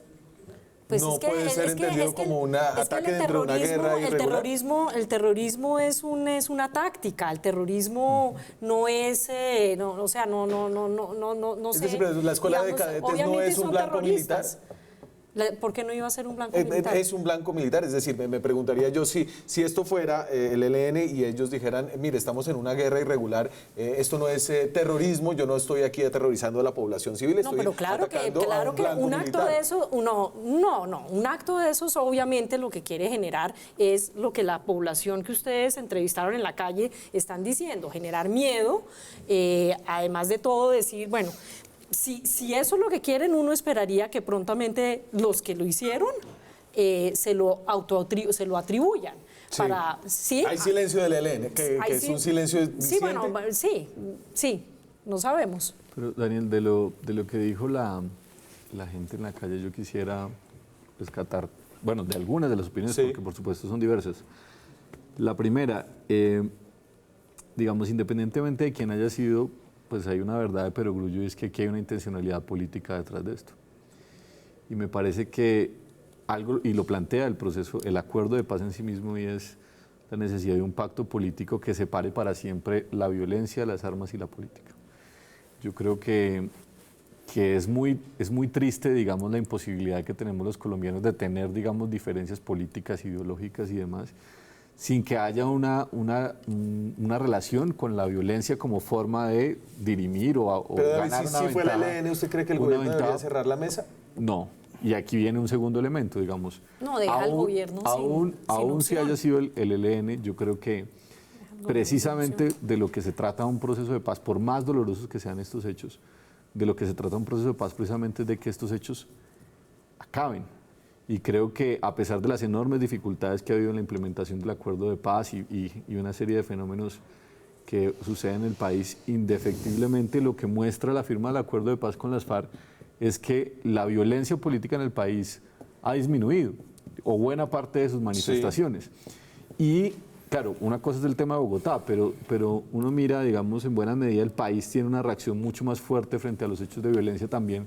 Pues no puede ser entendido como un ataque dentro de una guerra irregular. El terrorismo es una táctica. El terrorismo no es, no sé. Es decir, la escuela de cadetes no es un blanco militar. ¿Por qué no iba a ser un blanco militar? Es un blanco militar, es decir, me preguntaría yo si esto fuera el ELN y ellos dijeran, mire, estamos en una guerra irregular, esto no es terrorismo, yo no estoy aquí aterrorizando a la población civil, no, pero claro que un acto de eso, un acto de esos obviamente lo que quiere generar es lo que la población que ustedes entrevistaron en la calle están diciendo, generar miedo, además de todo decir, bueno, si eso es lo que quieren, uno esperaría que prontamente los que lo hicieron se lo atribuyan. Sí. Hay silencio del ELN, que es un silencio diciente. Sí, no sabemos. Pero Daniel, de lo que dijo la gente en la calle, yo quisiera rescatar, bueno, de algunas de las opiniones, porque por supuesto son diversas. La primera, digamos, independientemente de quién haya sido, pues hay una verdad de perogrullo y es que aquí hay una intencionalidad política detrás de esto. Y me parece que algo, y lo plantea el proceso, el acuerdo de paz en sí mismo, y es la necesidad de un pacto político que separe para siempre la violencia, las armas y la política. Yo creo que es muy triste, digamos, la imposibilidad que tenemos los colombianos de tener, digamos, diferencias políticas, ideológicas y demás, sin que haya una relación con la violencia como forma de dirimir o pero ganar una ventaja. Si fue la ELN, ¿usted cree que el gobierno debería cerrar la mesa? No, y aquí viene un segundo elemento, digamos. No, deja al gobierno aún si haya sido el ELN, yo creo que precisamente de lo que se trata un proceso de paz, por más dolorosos que sean estos hechos, de lo que se trata un proceso de paz precisamente es de que estos hechos acaben. Y creo que a pesar de las enormes dificultades que ha habido en la implementación del acuerdo de paz y una serie de fenómenos que suceden en el país, indefectiblemente lo que muestra la firma del acuerdo de paz con las FARC es que la violencia política en el país ha disminuido, o buena parte de sus manifestaciones. Y claro, una cosa es el tema de Bogotá, pero uno mira, digamos, en buena medida el país tiene una reacción mucho más fuerte frente a los hechos de violencia también,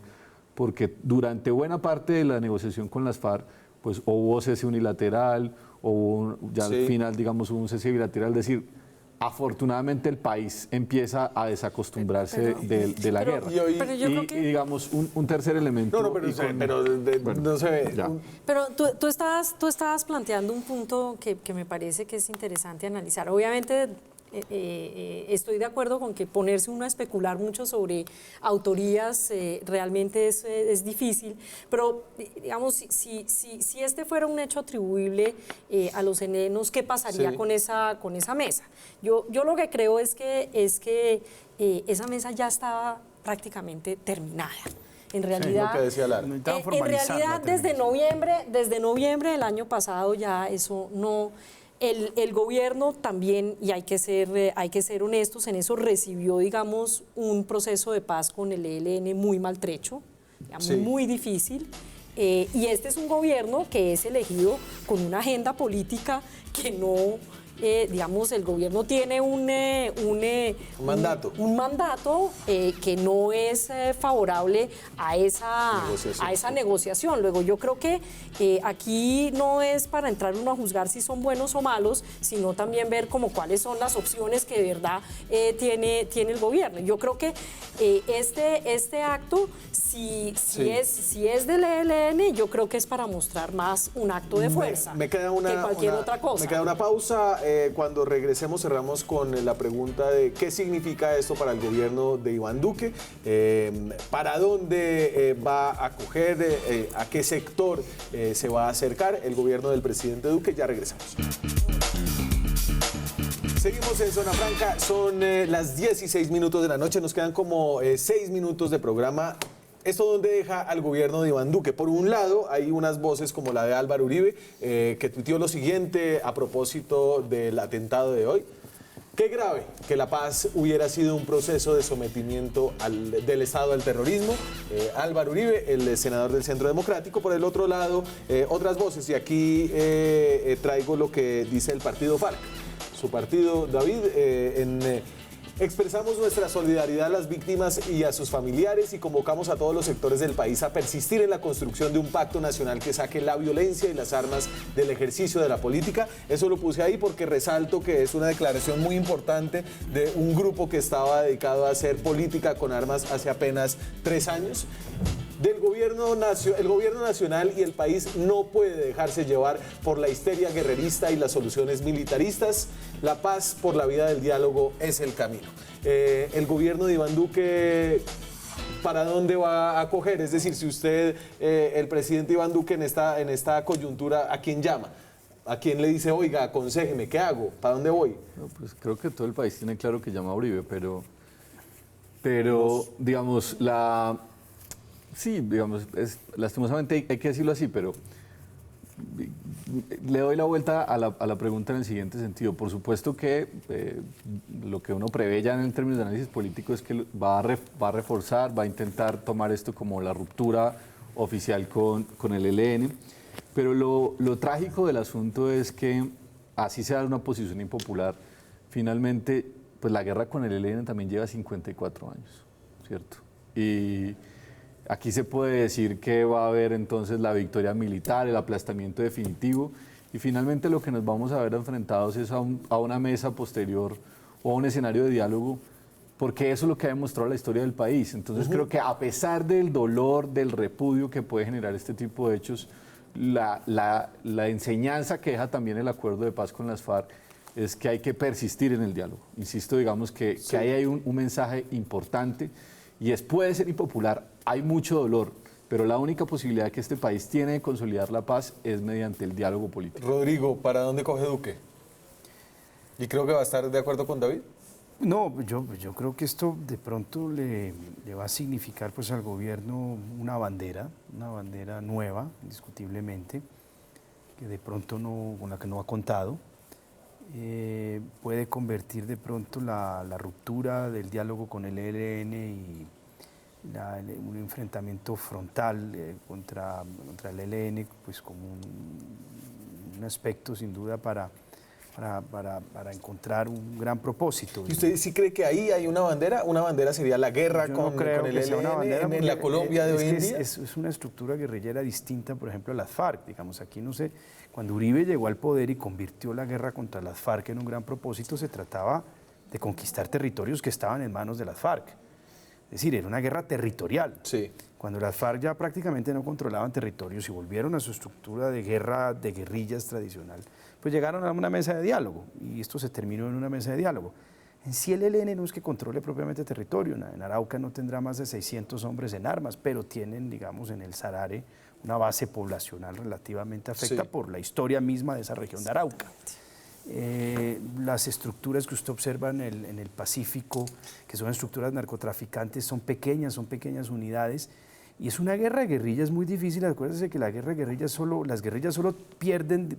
porque durante buena parte de la negociación con las FARC, pues o hubo cese unilateral, o al final, digamos, hubo un cese bilateral, es decir, afortunadamente el país empieza a desacostumbrarse de la guerra. Y digamos, un tercer elemento... No se ve. Pero tú estabas planteando un punto que me parece que es interesante analizar. Obviamente... estoy de acuerdo con que ponerse uno a especular mucho sobre autorías realmente es difícil, pero digamos, si este fuera un hecho atribuible a los helenos, ¿qué pasaría con esa mesa? Yo lo que creo es que esa mesa ya estaba prácticamente terminada. En realidad, desde noviembre del año pasado ya eso no... El gobierno también, y hay que ser honestos en eso, recibió, digamos, un proceso de paz con el ELN muy maltrecho, digamos, muy difícil, y este es un gobierno que es elegido con una agenda política que no... digamos, el gobierno tiene un mandato que no es favorable a esa negociación. Luego, yo creo que aquí no es para entrar uno a juzgar si son buenos o malos, sino también ver como cuáles son las opciones que de verdad tiene el gobierno. Yo creo que este acto, si es del ELN, yo creo que es para mostrar más un acto de fuerza que cualquier otra cosa. Me queda una pausa. Cuando regresemos cerramos con la pregunta de qué significa esto para el gobierno de Iván Duque, para dónde va a acoger, a qué sector se va a acercar el gobierno del presidente Duque. Ya regresamos. Seguimos en Zona Franca, son las 16 minutos de la noche, nos quedan como 6 minutos de programa. ¿Esto dónde deja al gobierno de Iván Duque? Por un lado, hay unas voces como la de Álvaro Uribe, que tuiteó lo siguiente a propósito del atentado de hoy. Qué grave que la paz hubiera sido un proceso de sometimiento del Estado al terrorismo. Álvaro Uribe, el senador del Centro Democrático. Por el otro lado, otras voces, y aquí traigo lo que dice el partido FARC. Su partido, David, Expresamos nuestra solidaridad a las víctimas y a sus familiares y convocamos a todos los sectores del país a persistir en la construcción de un pacto nacional que saque la violencia y las armas del ejercicio de la política. Eso lo puse ahí porque resalto que es una declaración muy importante de un grupo que estaba dedicado a hacer política con armas hace apenas 3 años. El gobierno nacional y el país no puede dejarse llevar por la histeria guerrerista y las soluciones militaristas. La paz por la vía del diálogo es el camino. El gobierno de Iván Duque, ¿para dónde va a coger? Es decir, si usted, el presidente Iván Duque en esta coyuntura, ¿a quién llama? ¿A quién le dice, oiga, aconséjeme, qué hago? ¿Para dónde voy? No, pues creo que todo el país tiene claro que llama a Uribe, pero digamos, sí, digamos, lastimosamente hay que decirlo así, pero le doy la vuelta a la pregunta en el siguiente sentido. Por supuesto que lo que uno prevé ya en términos de análisis político es que va a reforzar, va a intentar tomar esto como la ruptura oficial con el ELN, pero lo trágico del asunto es que así sea una posición impopular, finalmente pues la guerra con el ELN también lleva 54 años, ¿cierto? Y aquí se puede decir que va a haber entonces la victoria militar, el aplastamiento definitivo, y finalmente lo que nos vamos a ver enfrentados es a una mesa posterior o a un escenario de diálogo, porque eso es lo que ha demostrado la historia del país. Entonces creo que a pesar del dolor, del repudio que puede generar este tipo de hechos, la enseñanza que deja también el acuerdo de paz con las FARC es que hay que persistir en el diálogo. Insisto, digamos que ahí hay un mensaje importante y puede ser impopular, hay mucho dolor, pero la única posibilidad que este país tiene de consolidar la paz es mediante el diálogo político. Rodrigo, ¿para dónde coge Duque? Y creo que va a estar de acuerdo con David. No, yo creo que esto de pronto le va a significar pues al gobierno una bandera nueva, indiscutiblemente, que de pronto con la que no ha contado. Puede convertir de pronto la ruptura del diálogo con el ELN y un enfrentamiento frontal contra el ELN pues como un aspecto sin duda para encontrar un gran propósito. ¿Y usted sí cree que ahí hay una bandera? ¿Una bandera sería la guerra con el ELN en la Colombia de hoy en día? Es una estructura guerrillera distinta, por ejemplo, a las FARC. Digamos, aquí no sé, cuando Uribe llegó al poder y convirtió la guerra contra las FARC en un gran propósito, se trataba de conquistar territorios que estaban en manos de las FARC. Es decir, era una guerra territorial. Sí. Cuando las FARC ya prácticamente no controlaban territorios y volvieron a su estructura de guerra de guerrillas tradicional, pues llegaron a una mesa de diálogo y esto se terminó en una mesa de diálogo. En sí el ELN no es que controle propiamente territorio, en Arauca no tendrá más de 600 hombres en armas, pero tienen, digamos, en el Sarare una base poblacional relativamente afecta por la historia misma de esa región de Arauca. Las estructuras que usted observa en el Pacífico, que son estructuras narcotraficantes, son pequeñas unidades, y es una guerra de guerrillas muy difícil. Acuérdense que la guerra de guerrillas las guerrillas solo pierden,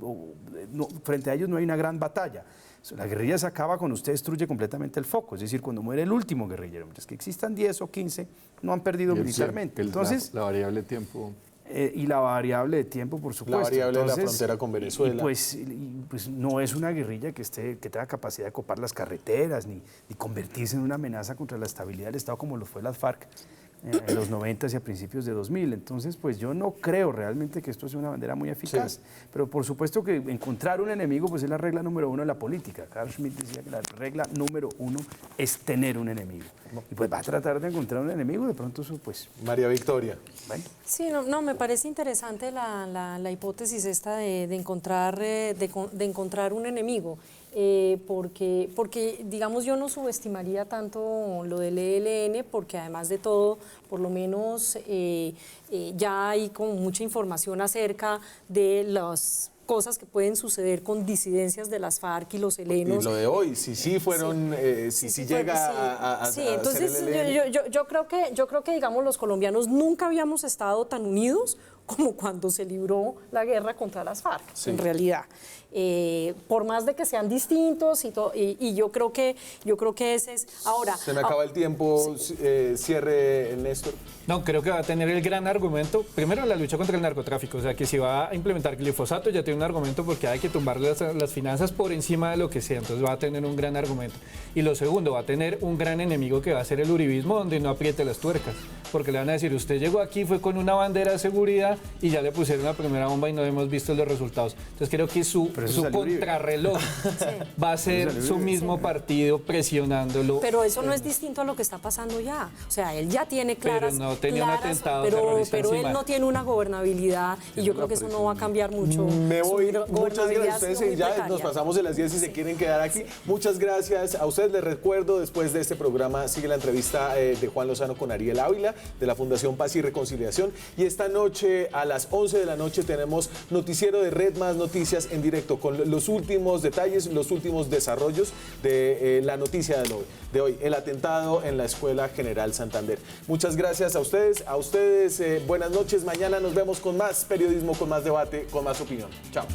frente a ellos no hay una gran batalla. La guerrilla se acaba cuando usted destruye completamente el foco, es decir, cuando muere el último guerrillero. Mientras que existan 10 o 15, no han perdido militarmente. Entonces, la variable tiempo. Y la variable de tiempo, por supuesto. La variable de la frontera con Venezuela. Y pues no es una guerrilla que tenga capacidad de copar las carreteras, ni convertirse en una amenaza contra la estabilidad del Estado como lo fue las FARC en los 90 y a principios de 2000. Entonces, pues yo no creo realmente que esto sea una bandera muy eficaz. Pero por supuesto que encontrar un enemigo pues es la regla número 1 de la política. Carl Schmitt decía que la regla número 1 es tener un enemigo. Y pues va a tratar de encontrar un enemigo, de pronto eso pues... María Victoria. Bueno. Sí, no, me parece interesante la hipótesis esta de encontrar un enemigo. Porque, digamos, yo no subestimaría tanto lo del ELN, porque además de todo, por lo menos ya hay como mucha información acerca de las cosas que pueden suceder con disidencias de las FARC y los helenos. Y lo de hoy, si fueron, si llega a entonces ser el ELN. yo creo que, digamos, los colombianos nunca habíamos estado tan unidos como cuando se libró la guerra contra las FARC, Sí. en realidad. Por más de que sean distintos y yo creo que ese es ahora. Se me acaba el tiempo, cierre, Néstor. No, creo que va a tener el gran argumento, primero la lucha contra el narcotráfico, o sea que si va a implementar glifosato ya tiene un argumento porque hay que tumbar las finanzas por encima de lo que sea, entonces va a tener un gran argumento. Y lo segundo, va a tener un gran enemigo que va a ser el uribismo, donde no apriete las tuercas, porque le van a decir, usted llegó aquí, fue con una bandera de seguridad y ya le pusieron la primera bomba y no hemos visto los resultados. Entonces creo que su contrarreloj va a ser su mismo partido presionándolo. Pero eso no es distinto a lo que está pasando ya. O sea, él ya tiene claras. Pero no tenía un atentado terrorista pero él encima. no tiene una gobernabilidad y yo creo que eso no va a cambiar mucho. Me voy. Su Muchas gracias a ustedes. muy Ya precaria. nos pasamos de las 10 si se quieren quedar aquí. Muchas gracias a ustedes. Les recuerdo, después de este programa sigue la entrevista de Juan Lozano con Ariel Ávila de la Fundación Paz y Reconciliación. Y esta noche a las 11 de la noche tenemos noticiero de Red Más Noticias en directo con los últimos detalles, los últimos desarrollos de la noticia de hoy, el atentado en la Escuela General Santander. Muchas gracias a ustedes. Buenas noches. Mañana nos vemos con más periodismo, con más debate, con más opinión. Chao.